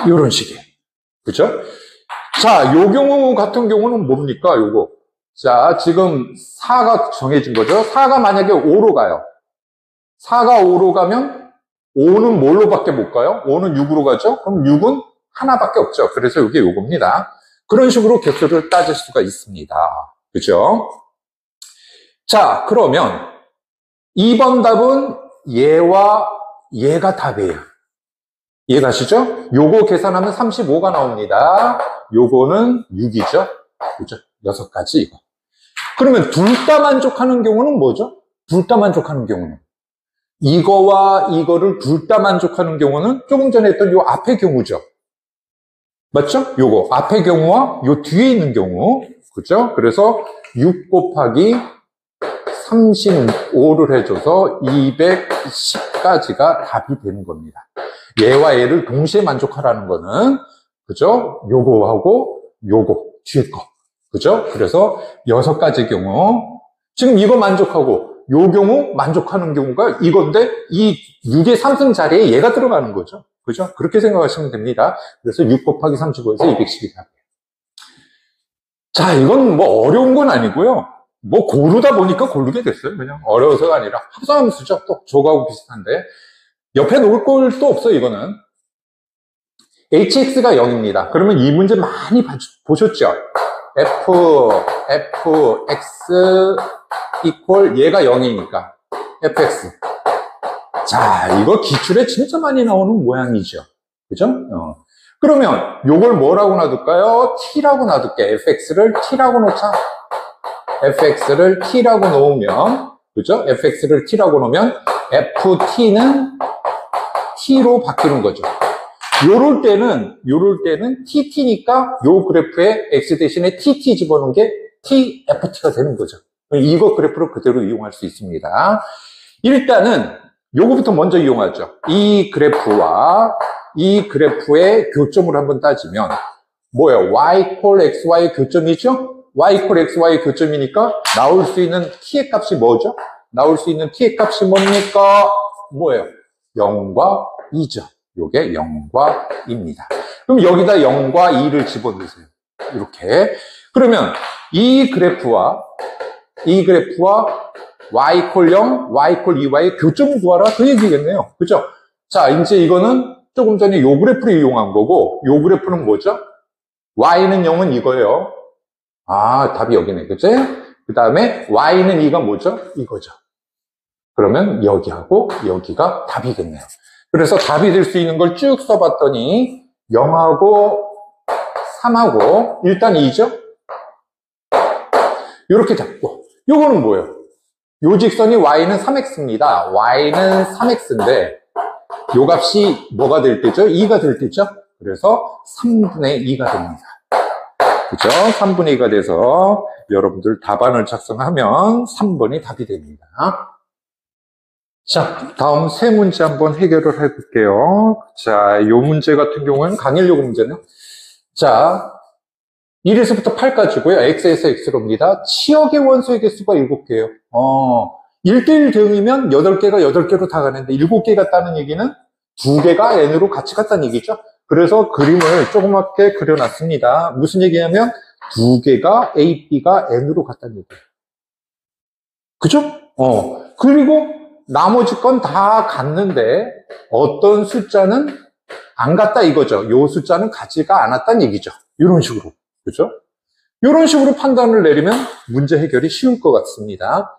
이런 식이에요. 그죠? 자, 요 경우 같은 경우는 뭡니까? 요거. 자, 지금 4가 정해진 거죠? 4가 만약에 5로 가요. 4가 5로 가면 5는 뭘로 밖에 못 가요? 5는 6으로 가죠? 그럼 6은 하나밖에 없죠. 그래서 이게 요겁니다. 그런 식으로 개수를 따질 수가 있습니다. 그죠? 자, 그러면 2번 답은 얘와 얘가 답이에요. 이해가시죠? 요거 계산하면 35가 나옵니다. 요거는 6이죠. 그죠? 6가지 이거. 그러면 둘 다 만족하는 경우는 뭐죠? 둘 다 만족하는 경우는 이거와 이거를 둘 다 만족하는 경우는 조금 전에 했던 요 앞의 경우죠. 맞죠? 요거 앞의 경우와 요 뒤에 있는 경우. 그죠? 그래서 6 곱하기 35를 해줘서 210까지가 답이 되는 겁니다. 얘와 얘를 동시에 만족하라는 거는, 그죠? 요거하고 요거, 뒤에 거. 그죠? 그래서 6가지 경우. 지금 이거 만족하고, 요 경우 만족하는 경우가 이건데, 이 6의 3승 자리에 얘가 들어가는 거죠. 그죠? 그렇게 생각하시면 됩니다. 그래서 6 곱하기 35에서 210이 답이에요. 자, 이건 뭐 어려운 건 아니고요. 뭐 고르다 보니까 고르게 됐어요. 그냥 어려워서가 아니라 합성함수죠. 또 저거하고 비슷한데 옆에 놓을 걸 또 없어요. 이거는 hx가 0입니다. 그러면 이 문제 많이 보셨죠? fx 이퀄 얘가 0이니까 fx. 자, 이거 기출에 진짜 많이 나오는 모양이죠. 그죠? 그러면 요걸 뭐라고 놔둘까요? t라고 놔둘게. fx를 t라고 놓자. fx를 t라고 놓으면, 그죠? fx를 t라고 놓으면 ft는 t로 바뀌는 거죠. 요럴 때는 tt니까 요 그래프에 x 대신에 tt 집어넣은 게 tft가 되는 거죠. 이거 그래프를 그대로 이용할 수 있습니다. 일단은 요거부터 먼저 이용하죠. 이 그래프와 이 그래프의 교점을 한번 따지면 뭐예요? y 콜 xy의 교점이죠? y 콜 xy의 교점이니까 나올 수 있는 t의 값이 뭐죠? 나올 수 있는 t의 값이 뭡니까? 뭐예요? 0과 2죠. 요게 0과 2입니다. 그럼 여기다 0과 2를 집어넣으세요. 이렇게. 그러면 이 그래프와 y 콜 0, y 콜 2와의 교점을 구하라. 그 얘기겠네요. 그죠? 자, 이제 이거는 조금 전에 요 그래프를 이용한 거고, 요 그래프는 뭐죠? y는 0은 이거예요. 아, 답이 여기네. 그치? 그 다음에 y는 2가 뭐죠? 이거죠. 그러면 여기하고 여기가 답이겠네요. 그래서 답이 될 수 있는 걸 쭉 써봤더니 0하고 3하고 일단 2죠? 이렇게 잡고 요거는 뭐예요? 요 직선이 y는 3x입니다. y는 3x인데 요 값이 뭐가 될 때죠? 2가 될 때죠? 그래서 3분의 2가 됩니다. 그죠? 3분의 2가 돼서 여러분들 답안을 작성하면 3번이 답이 됩니다. 자, 다음 세 문제 한번 해결을 해볼게요. 자, 요 문제 같은 경우에는 강일योग 문제네요. 자, 1에서부터 8까지고요. x에서 x로입니다. 치역의 원소의 개수가 7개예요. 1대1 대응이면 8개가 8개로 다 가는데 7개 같다는 얘기는 2개가 n으로 같이 갔다는 얘기죠. 그래서 그림을 조그맣게 그려놨습니다. 무슨 얘기냐면 2개가 a, b가 n으로 갔다는 얘기예요. 그죠? 그리고 나머지 건 다 갔는데 어떤 숫자는 안 갔다 이거죠. 요 숫자는 가지가 않았다는 얘기죠. 이런 식으로. 그죠? 이런 식으로 판단을 내리면 문제 해결이 쉬울 것 같습니다.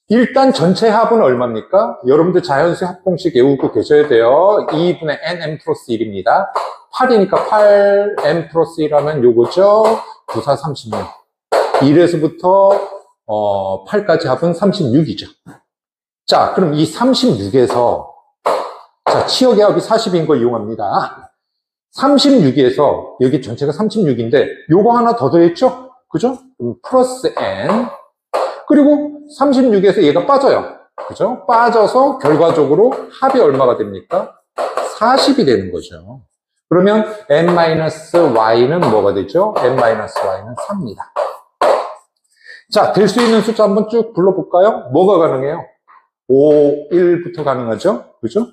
일단 전체 합은 얼마입니까? 여러분들 자연수 합공식 외우고 계셔야 돼요. 2분의 nm 플러스 1입니다. 8이니까 8m 플러스 1하면 요거죠. 9, 4, 36. 1에서부터 8까지 합은 36이죠. 자, 그럼 이 36에서 자, 치역의 합이 40인 걸 이용합니다. 36에서 여기 전체가 36인데 요거 하나 더 더했죠? 그죠? 플러스 n 그리고 36에서 얘가 빠져요. 그죠? 빠져서 결과적으로 합이 얼마가 됩니까? 40이 되는 거죠. 그러면 n-y는 뭐가 되죠? n-y는 3입니다. 자, 될 수 있는 숫자 한번 쭉 불러볼까요? 뭐가 가능해요? 5, 1부터 가능하죠? 그죠?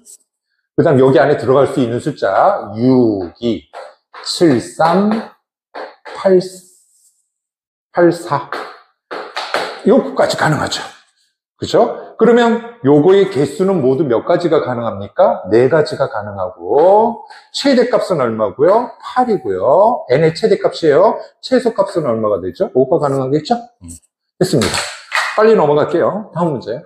그 다음 여기 안에 들어갈 수 있는 숫자 6, 2, 7, 3, 8, 4 요거까지 가능하죠. 그죠? 그러면 요거의 개수는 모두 몇 가지가 가능합니까? 4가지가 가능하고 최대값은 얼마고요? 8이고요. n의 최대값이에요. 최소값은 얼마가 되죠? 5가 가능하겠죠? 됐습니다. 빨리 넘어갈게요. 다음 문제.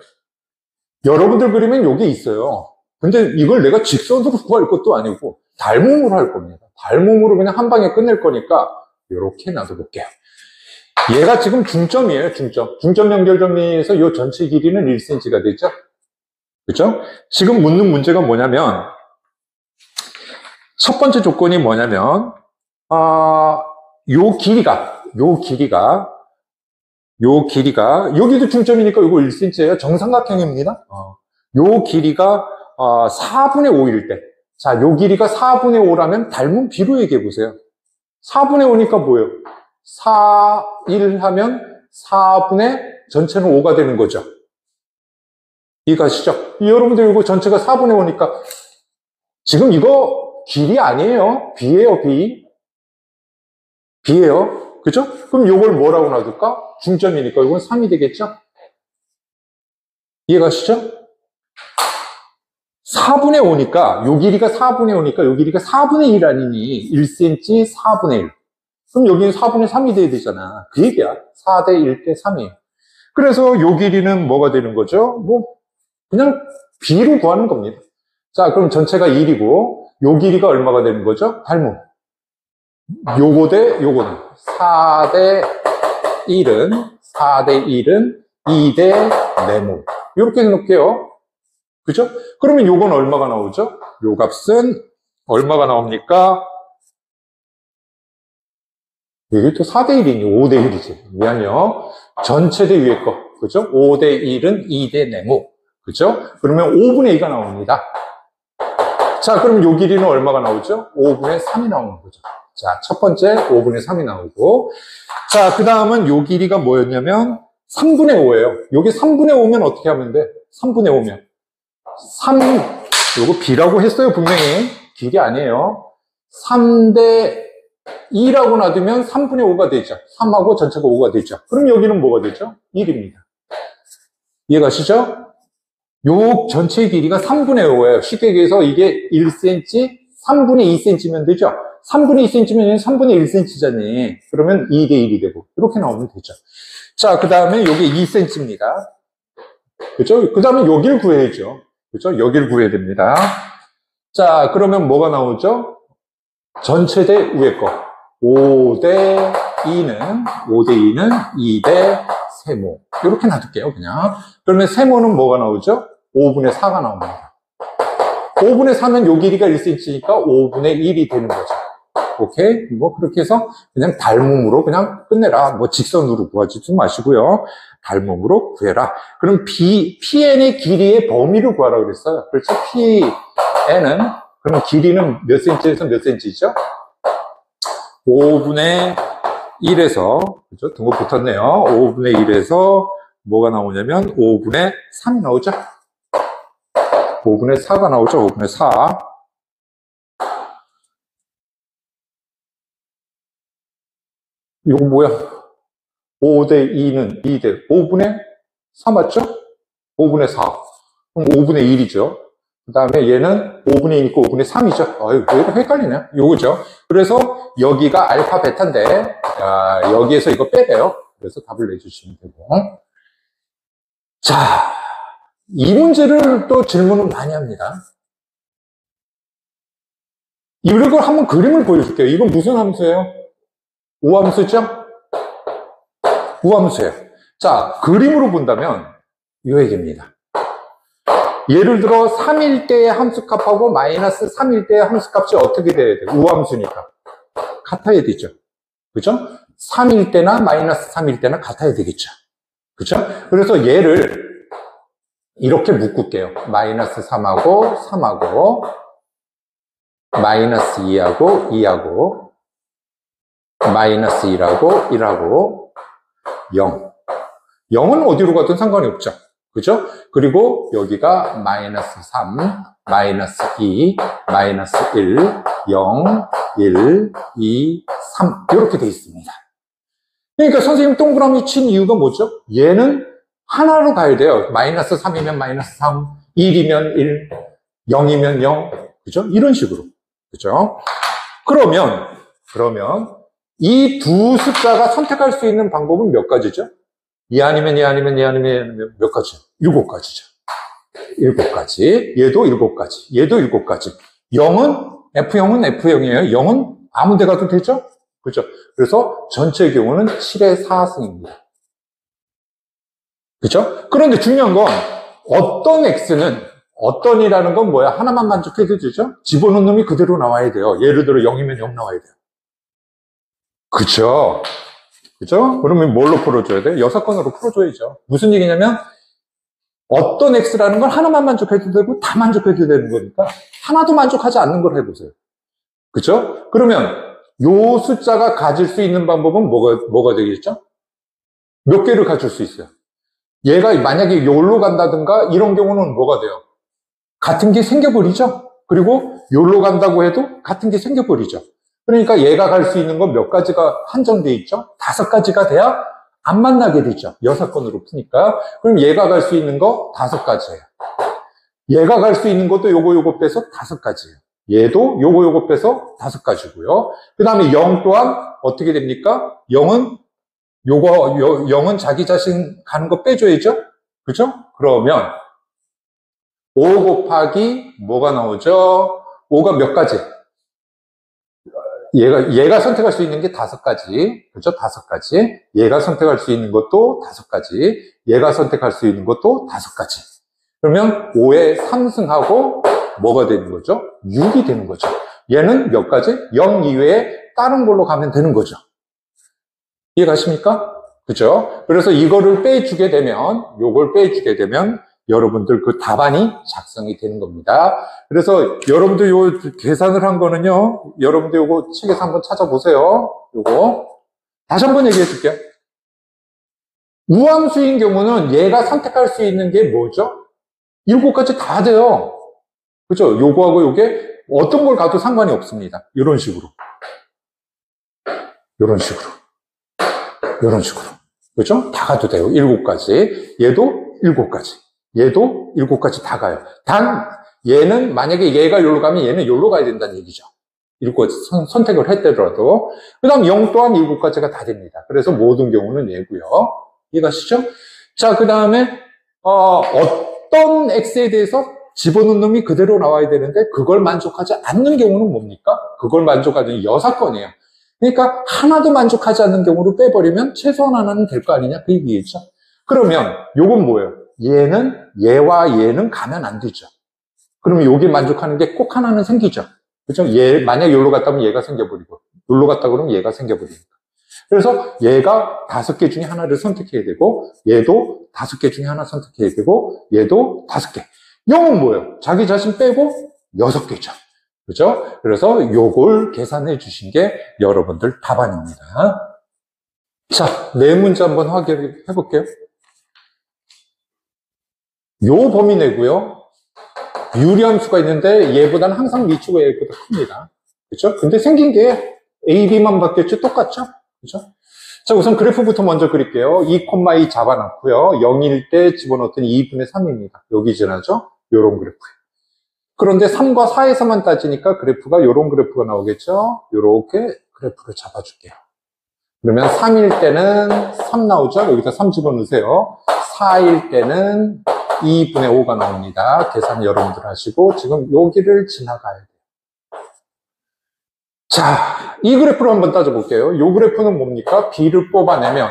여러분들 그리면 요게 있어요. 근데 이걸 내가 직선으로 구할 것도 아니고 닮음으로 할 겁니다. 닮음으로 그냥 한 방에 끝낼 거니까 이렇게 놔둬볼게요. 얘가 지금 중점이에요. 중점 연결 정리에서 이 전체 길이는 1cm가 되죠. 그죠? 지금 묻는 문제가 뭐냐면 첫 번째 조건이 뭐냐면 요 길이가 여기도 중점이니까 이거 1cm예요. 정삼각형입니다. 요 길이가 4분의 5일 때, 자, 요 길이가 4분의 5라면 닮은 비로 얘기해 보세요. 4분의 5니까 뭐예요? 4, 1 하면 4분의 전체는 5가 되는 거죠. 이해가시죠? 여러분들 이거 전체가 4분의 5니까 지금 이거 길이 아니에요. 비예요, 비. 비예요. 그죠? 그럼 요걸 뭐라고 놔둘까? 중점이니까 이건 3이 되겠죠? 이해가시죠? 4분의 5니까, 요 길이가 4분의 5니까 요 길이가 4분의 1 아니니 1cm 4분의 1. 그럼 여기는 4분의 3이 돼야 되잖아. 그 얘기야. 4대 1 대 3이에요. 그래서 요 길이는 뭐가 되는 거죠? 뭐 그냥 B로 구하는 겁니다. 자, 그럼 전체가 1이고 요 길이가 얼마가 되는 거죠? 닮음. 요거 대 요거는 4대 1은 2 대 네모. 이렇게 해놓을게요. 그죠? 그러면 요건 얼마가 나오죠? 요 값은 얼마가 나옵니까? 여기 또 4대 1이니 5대 1이지. 미안해요. 전체 대 위에 거. 그죠? 5대 1은 2 대 네모. 그죠? 그러면 5분의 2가 나옵니다. 자, 그럼 요 길이는 얼마가 나오죠? 5분의 3이 나오는 거죠. 자, 첫 번째 5분의 3이 나오고. 자, 그 다음은 요 길이가 뭐였냐면 3분의 5예요. 요게 3분의 5면 어떻게 하면 돼? 3분의 5면. 3, 요거 B라고 했어요, 분명히. 길이 아니에요. 3대 2라고 놔두면 3분의 5가 되죠. 3하고 전체가 5가 되죠. 그럼 여기는 뭐가 되죠? 1입니다. 이해가시죠? 요 전체 길이가 3분의 5예요. 쉽게 얘기해서 이게 1cm, 3분의 2cm면 되죠? 3분의 2cm면 3분의 1cm잖니. 그러면 2대 1이 되고. 이렇게 나오면 되죠. 자, 그 다음에 요게 2cm입니다. 그죠? 그 다음에 여기를 구해야죠. 그죠? 여기를 구해야 됩니다. 자, 그러면 뭐가 나오죠? 전체 대 위에 거. 5대 2는 2대 세모. 이렇게 놔둘게요, 그냥. 그러면 세모는 뭐가 나오죠? 5분의 4가 나옵니다. 5분의 4면 요 길이가 1cm니까 5분의 1이 되는 거죠. 오케이? 뭐, 그렇게 해서 그냥 닮음으로 그냥 끝내라. 뭐, 직선으로 구하지도 마시고요. 닮음으로 구해라. 그럼 PN의 길이의 범위를 구하라 그랬어요. 그렇죠? PN은, 그럼 길이는 몇 cm에서 몇 cm죠? 5분의 1에서, 그죠? 등호 붙었네요. 5분의 1에서 뭐가 나오냐면 5분의 3이 나오죠? 5분의 4가 나오죠? 5분의 4. 이거 뭐야? 5대 2는 2대 5분의 4 맞죠? 5분의 4. 그럼 5분의 1이죠. 그 다음에 얘는 5분의 2니까 5분의 3이죠. 아유, 이거 헷갈리네. 요거죠. 그래서 여기가 알파 베타인데, 여기에서 이거 빼래요. 그래서 답을 내주시면 되고. 자, 이 문제를 또 질문은 많이 합니다. 이걸 한번 그림을 보여줄게요. 이건 무슨 함수예요? 우함수죠? 우함수예요. 자, 그림으로 본다면 이 얘기입니다. 예를 들어 3일 때의 함수값하고 마이너스 3일 때의 함수값이 어떻게 돼야 돼요? 우함수니까. 같아야 되죠. 그죠? 3일 때나 마이너스 3일 때나 같아야 되겠죠. 그죠? 그래서 얘를 이렇게 묶을게요. 마이너스 3하고 3하고 마이너스 2하고 2하고 마이너스 1하고 1하고 0. 0은 어디로 가든 상관이 없죠. 그죠? 그리고 여기가 마이너스 3, 마이너스 2, 마이너스 1, 0, 1, 2, 3 이렇게 되어 있습니다. 그러니까 선생님 동그라미 친 이유가 뭐죠? 얘는 하나로 가야 돼요. 마이너스 3이면 마이너스 3, 1이면 1, 0이면 0. 그죠? 이런 식으로. 그죠? 그러면 이 두 숫자가 선택할 수 있는 방법은 몇 가지죠? 이 아니면 몇 가지? 7가지죠. 7가지. 얘도 7가지. 얘도 7가지. 0은, F0은 F0이에요. 0은 아무 데 가도 되죠? 그죠? 그래서 전체의 경우는 7의 4승입니다. 그죠? 그런데 중요한 건 어떤 X는, 어떤이라는 건 뭐야? 하나만 만족해도 되죠? 집어넣은 놈이 그대로 나와야 돼요. 예를 들어 0이면 0 나와야 돼요. 그죠? 그죠? 그러면 뭘로 풀어줘야 돼? 여사건으로 풀어줘야죠. 무슨 얘기냐면 어떤 X라는 건 하나만 만족해도 되고 다 만족해도 되는 거니까 하나도 만족하지 않는 걸 해보세요. 그죠? 그러면 요 숫자가 가질 수 있는 방법은 뭐가 되겠죠? 몇 개를 가질 수 있어요? 얘가 만약에 요로 간다든가 이런 경우는 뭐가 돼요? 같은 게 생겨버리죠? 그리고 요로 간다고 해도 같은 게 생겨버리죠. 그러니까 얘가 갈 수 있는 건 몇 가지가 한정돼 있죠? 5가지가 돼야 안 만나게 되죠. 6건으로 푸니까. 그럼 얘가 갈 수 있는 거 5가지예요. 얘가 갈 수 있는 것도 요거 빼서 5가지예요. 얘도 요거 빼서 5가지고요. 그 다음에 0 또한 어떻게 됩니까? 0은 0은 자기 자신 가는 거 빼줘야죠? 그죠? 그러면 5 곱하기 뭐가 나오죠? 5가 몇 가지? 얘가 선택할 수 있는 게 5가지. 그죠? 5가지. 얘가 선택할 수 있는 것도 5가지. 얘가 선택할 수 있는 것도 5가지. 그러면 5에 3승하고 뭐가 되는 거죠? 6이 되는 거죠. 얘는 몇 가지? 0 이외에 다른 걸로 가면 되는 거죠. 이해가십니까? 그죠? 그래서 이거를 빼주게 되면, 요걸 빼주게 되면 여러분들 그 답안이 작성이 되는 겁니다. 그래서 여러분들 요 계산을 한 거는요, 여러분들 요거 책에서 한번 찾아보세요. 요거. 다시 한번 얘기해 줄게요. 우함수인 경우는 얘가 선택할 수 있는 게 뭐죠? 7가지 다 돼요. 그죠? 요거하고 요게 어떤 걸 가도 상관이 없습니다. 이런 식으로. 이런 식으로. 이런 식으로. 그죠? 다 가도 돼요. 7가지. 얘도 7가지. 얘도 7가지 다 가요. 단, 얘는, 만약에 얘가 여기로 가면 얘는 여기로 가야 된다는 얘기죠. 7가지 선택을 했더라도. 그 다음 0 또한 7가지가 다 됩니다. 그래서 모든 경우는 얘고요. 이해가시죠? 자, 그 다음에, 어떤 x에 대해서 집어넣는 놈이 그대로 나와야 되는데, 그걸 만족하지 않는 경우는 뭡니까? 그걸 만족하는 6건이에요. 그러니까 하나도 만족하지 않는 경우를 빼버리면 최소한 하나는 될 거 아니냐? 그 얘기겠죠. 그러면 요건 뭐예요? 얘와 얘는 가면 안 되죠. 그러면 여기 만족하는 게 꼭 하나는 생기죠. 그죠? 만약 여기로 갔다 면 얘가 생겨버리고, 여기로 갔다 그러면 얘가 생겨버리니까. 그래서 얘가 5개 중에 하나를 선택해야 되고, 얘도 5개 중에 하나 선택해야 되고, 얘도 5개. 0은 뭐예요? 자기 자신 빼고 6개죠. 그죠? 그래서 요걸 계산해 주신 게 여러분들 답안입니다. 자, 네 문제 한번 확인해 볼게요. 요 범위 내고요. 유리함수가 있는데 얘보다는 항상 미치고 얘보다 큽니다. 그죠? 근데 생긴 게 A, B만 바뀌었지 똑같죠? 그죠? 자, 우선 그래프부터 먼저 그릴게요. 2,2 잡아놨고요. 0일 때 집어넣었더니 2분의 3입니다. 여기 지나죠? 요런 그래프예요. 그런데 3과 4에서만 따지니까 그래프가 요런 그래프가 나오겠죠? 요렇게 그래프를 잡아줄게요. 그러면 3일 때는 3 나오죠? 여기다 3 집어넣으세요. 4일 때는 2분의 5가 나옵니다. 계산 여러분들 하시고 지금 여기를 지나가야 돼요. 자, 이 그래프를 한번 따져볼게요. 이 그래프는 뭡니까? b를 뽑아내면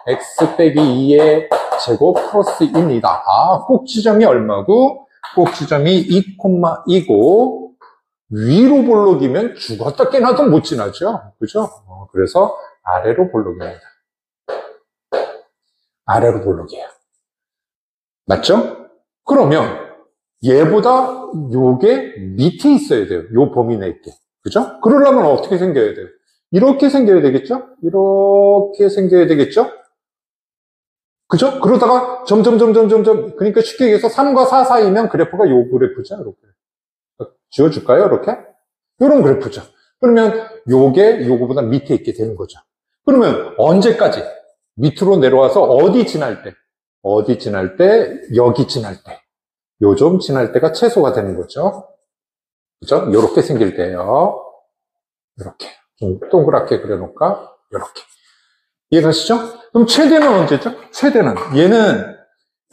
x 빼기 2의 제곱 플러스 2입니다. 아, 꼭 지점이 얼마고? 꼭 지점이 2,2고 위로 볼록이면 죽었다 깨나도 못 지나죠. 그죠? 그래서 아래로 볼록입니다. 아래로 볼록이에요. 맞죠? 그러면 얘보다 요게 밑에 있어야 돼요. 요 범위 내에. 그죠? 그러려면 어떻게 생겨야 돼요? 이렇게 생겨야 되겠죠? 이렇게 생겨야 되겠죠? 그죠? 그러다가 점점 그러니까 쉽게 얘기해서 3과 4 사이면 그래프가 요 그래프죠. 이렇게 지워줄까요? 이렇게 요런 그래프죠. 그러면 요게 요거보다 밑에 있게 되는 거죠. 그러면 언제까지? 밑으로 내려와서 어디 지날 때? 여기 지날 때. 요점 지날 때가 최소가 되는 거죠. 그죠? 요렇게 생길 때요. 요렇게. 좀 동그랗게 그려놓을까? 요렇게. 이해가시죠? 그럼 최대는 언제죠? 최대는. 얘는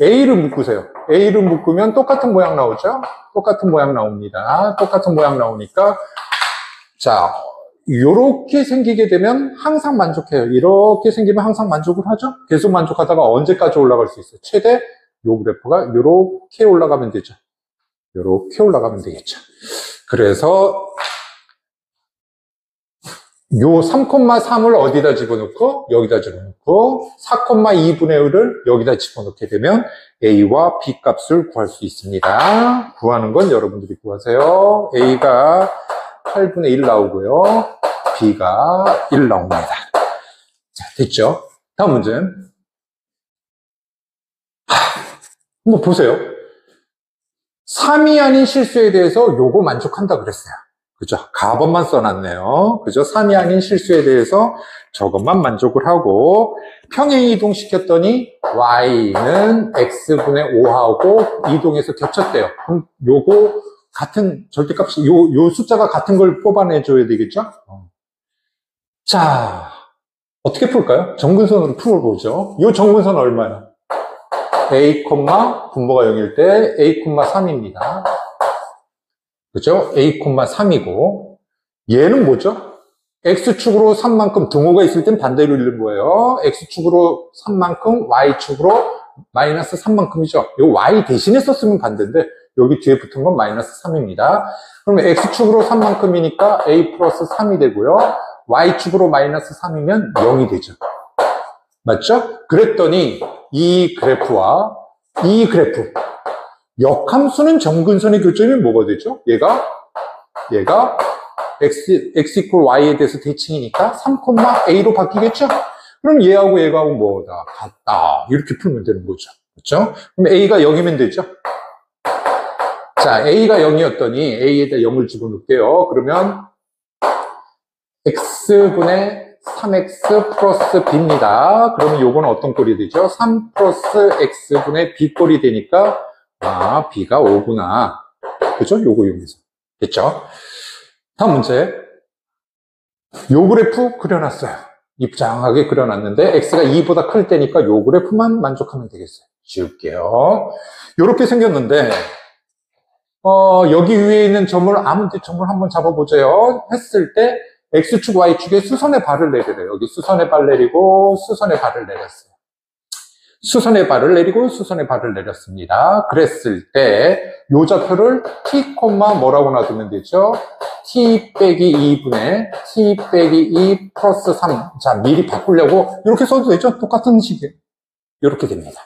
A를 묶으세요. A를 묶으면 똑같은 모양 나오죠? 똑같은 모양 나옵니다. 똑같은 모양 나오니까, 자, 요렇게 생기게 되면 항상 만족해요. 이렇게 생기면 항상 만족을 하죠? 계속 만족하다가 언제까지 올라갈 수 있어요? 최대 요 그래프가 요렇게 올라가면 되죠. 요렇게 올라가면 되겠죠. 그래서 요 3,3을 어디다 집어넣고 여기다 집어넣고 4,2분의 1을 여기다 집어넣게 되면 A와 B 값을 구할 수 있습니다. 구하는 건 여러분들이 구하세요. A가 8분의 1 나오고요. B가 1 나옵니다. 자, 됐죠? 다음 문제. 한번 보세요. 3이 아닌 실수에 대해서 요거 만족한다 그랬어요. 그죠? 가번만 써놨네요. 그죠? 3이 아닌 실수에 대해서 저것만 만족을 하고 평행 이동시켰더니 y는 x분의 5하고 이동해서 겹쳤대요. 그럼 요거 같은 절대값이 요 숫자가 같은 걸 뽑아내줘야 되겠죠? 자, 어떻게 풀까요? 정근선으로 풀어보죠. 요 정근선 얼마야? a, 분모가 0일 때 a, 3입니다. 그죠? a, 3이고 얘는 뭐죠? x축으로 3만큼 등호가 있을 땐 반대로 읽는 거예요. x축으로 3만큼 y축으로 마이너스 3만큼이죠. 요 y 대신에 썼으면 반대인데 여기 뒤에 붙은 건 마이너스 3입니다. 그러면 x축으로 3만큼이니까 a 플러스 3이 되고요. y축으로 마이너스 3이면 0이 되죠. 맞죠? 그랬더니 이 그래프와 이 그래프 역함수는 정근선의 교점이 뭐가 되죠? 얘가 x 이퀄 y에 대해서 대칭이니까 3,a로 바뀌겠죠? 그럼 얘하고 얘하고 뭐다? 같다. 이렇게 풀면 되는 거죠. 그렇죠? 그럼 a가 0이면 되죠? 자, a가 0이었더니 a에다 0을 집어넣을게요. 그러면 x분의 3x 플러스 b입니다. 그러면 요건 어떤 꼴이 되죠? 3 플러스 x분의 b 꼴이 되니까 아, b가 5구나. 그죠? 요거 이용해서. 됐죠? 다음 문제. 요 그래프 그려놨어요. 입장하게 그려놨는데 x가 2보다 클 때니까 요 그래프만 만족하면 되겠어요. 지울게요. 요렇게 생겼는데 여기 위에 있는 점을 아무 데 점을 한번 잡아보세요. 했을 때 x축, y축에 수선의 발을 내리래요. 여기 수선의 발 내리고 수선의 발을 내렸어요. 수선의 발을 내리고 수선의 발을 내렸습니다. 그랬을 때 요 좌표를 t, 뭐라고 놔두면 되죠? t 빼기 2분의 t 빼기 2 플러스 3. 자, 미리 바꾸려고 이렇게 써도 되죠? 똑같은 식이에요. 이렇게 됩니다.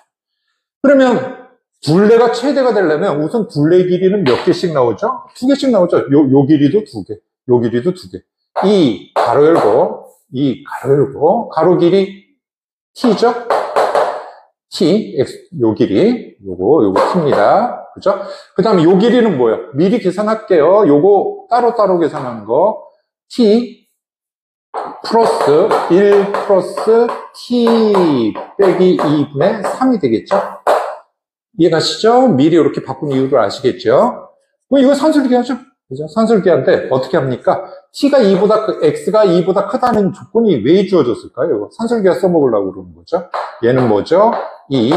그러면 둘레가 최대가 되려면 우선 둘레 길이는 몇 개씩 나오죠? 2개씩 나오죠? 요 길이도 2개, 요 길이도 2개. 이 가로 열고 가로 길이 t죠? t, 요 길이, 요거 t입니다. 그죠? 그 다음에 요 길이는 뭐예요? 미리 계산할게요. 요거 따로따로 계산하는 거. t 플러스 1 플러스 t 빼기 2분의 3이 되겠죠? 이해가시죠? 미리 이렇게 바꾼 이유를 아시겠죠? 이거 산술기하죠? 그죠? 산술기한데 어떻게 합니까? x가 2보다 크다는 조건이 왜 주어졌을까요? 이거 산술기하 써먹으려고 그러는 거죠. 얘는 뭐죠? t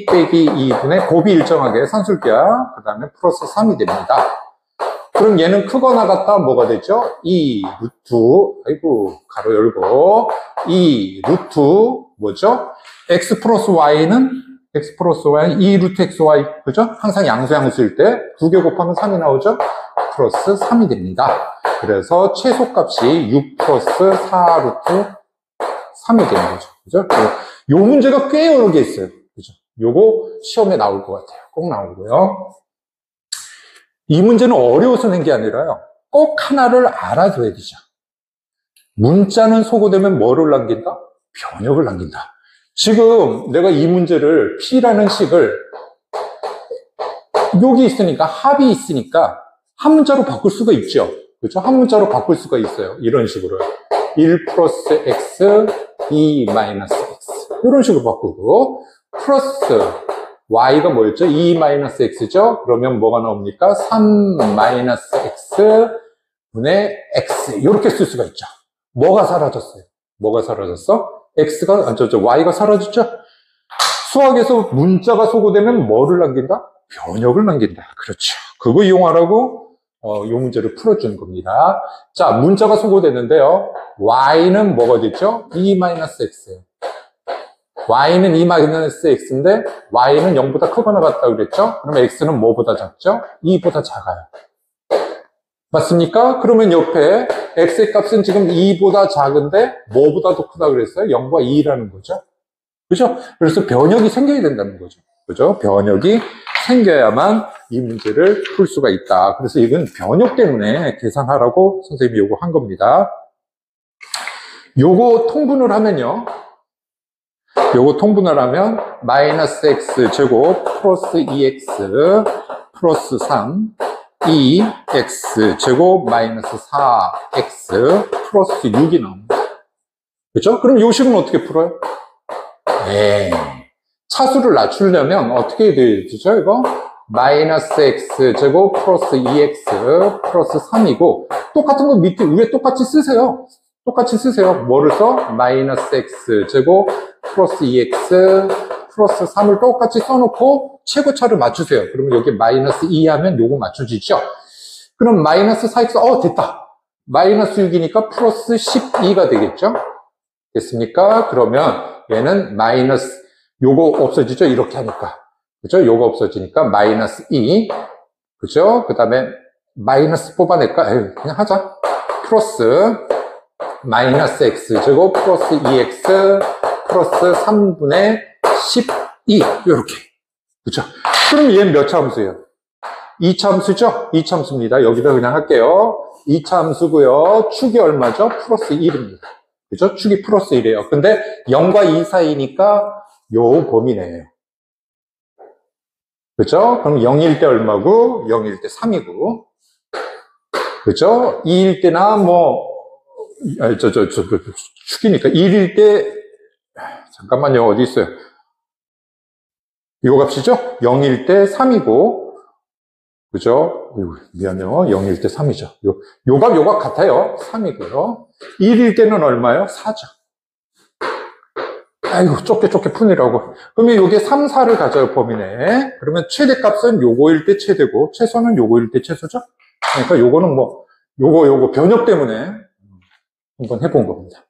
빼기 2분의 곱이 일정하게 산술기하 그 다음에 플러스 3이 됩니다. 그럼 얘는 크거나 같다 뭐가 되죠? 2 루트 가로 열고 2 루트 뭐죠? x 플러스 y는 2 루트 xy 그죠? 항상 양수일 때 2개 곱하면 3이 나오죠? 플러스 3이 됩니다. 그래서 최소값이 6 플러스 4 루트 3이 되는 거죠. 그죠? 요 문제가 꽤 여러 개 있어요. 그죠? 요거 시험에 나올 것 같아요. 꼭 나오고요. 이 문제는 어려워서 낸 게 아니라요. 꼭 하나를 알아둬야 되죠. 문자는 소거되면 뭐를 남긴다? 변역을 남긴다. 지금 내가 이 문제를 P라는 식을 여기 있으니까 합이 있으니까 한 문자로 바꿀 수가 있죠. 그렇죠? 한 문자로 바꿀 수가 있어요. 이런 식으로 1 플러스 x, 2 마이너스 x 이런 식으로 바꾸고 플러스 y가 뭐였죠? 2 마이너스 x죠? 그러면 뭐가 나옵니까? 3 마이너스 x 분의 x 이렇게 쓸 수가 있죠. 뭐가 사라졌어요? 뭐가 사라졌어? y가 사라졌죠? 수학에서 문자가 소거되면 뭐를 남긴다? 변역을 남긴다. 그렇죠. 그거 이용하라고 이 문제를 풀어주는 겁니다. 자, 문자가 소거되는데요. y는 뭐가 됐죠? 2-x예요. y는 2-x인데 y는 0보다 크거나 같다고 그랬죠? 그러면 x는 뭐보다 작죠? 2보다 작아요. 맞습니까? 그러면 옆에 x의 값은 지금 2보다 작은데 뭐보다 더 크다 그랬어요? 0과 2라는 거죠. 그죠? 그래서 변역이 생겨야 된다는 거죠. 그죠? 변역이 생겨야만 이 문제를 풀 수가 있다. 그래서 이건 변역 때문에 계산하라고 선생님이 요거 한 겁니다. 요거 통분을 하면요. 요거 통분을 하면 마이너스 x 제곱 플러스 2x 플러스 3, 2x 제곱 마이너스 4x 플러스 6이 나옵니다. 그죠? 그럼 요 식은 어떻게 풀어요? 차수를 낮추려면 어떻게 해야 되죠, 이거? 마이너스 x 제곱 플러스 2x 플러스 3이고, 똑같은 거 밑에, 위에 똑같이 쓰세요. 똑같이 쓰세요. 뭐를 써? 마이너스 x 제곱 플러스 2x 플러스 3을 똑같이 써놓고 최고차를 맞추세요. 그러면 여기 마이너스 2 하면 요거 맞춰지죠? 그럼 마이너스 4x, 됐다. 마이너스 6이니까 플러스 12가 되겠죠? 됐습니까? 그러면 얘는 마이너스, 요거 없어지죠? 이렇게 하니까. 그죠? 요거 없어지니까 마이너스 2. 그죠? 그 다음에 마이너스 뽑아낼까? 그냥 하자. 플러스 마이너스 x 제곱 플러스 2x 플러스 3분의 12. 요렇게. 그죠? 그럼 얘는 몇 차 함수예요? 2차 함수죠? 2차 함수입니다. 여기다 그냥 할게요. 2차 함수고요. 축이 얼마죠? 플러스 1입니다. 그죠? 축이 플러스 1이에요. 근데 0과 2 사이니까 요 범위네요. 그죠? 그럼 0일 때 얼마고? 0일 때 3이고. 그죠? 2일 때나 축이니까 1일 때, 잠깐만요. 어디 있어요? 요 값이죠? 0일 때 3이고. 그죠? 미안해요. 0일 때 3이죠. 요 값 같아요. 3이고요. 1일 때는 얼마요? 4죠. 아이고, 좁게 푸느라고. 그러면 요게 3, 4를 가져요, 범위네. 그러면 최대값은 요거일 때 최대고, 최소는 요거일 때 최소죠? 그러니까 요거는 요거 변역 때문에 한번 해본 겁니다.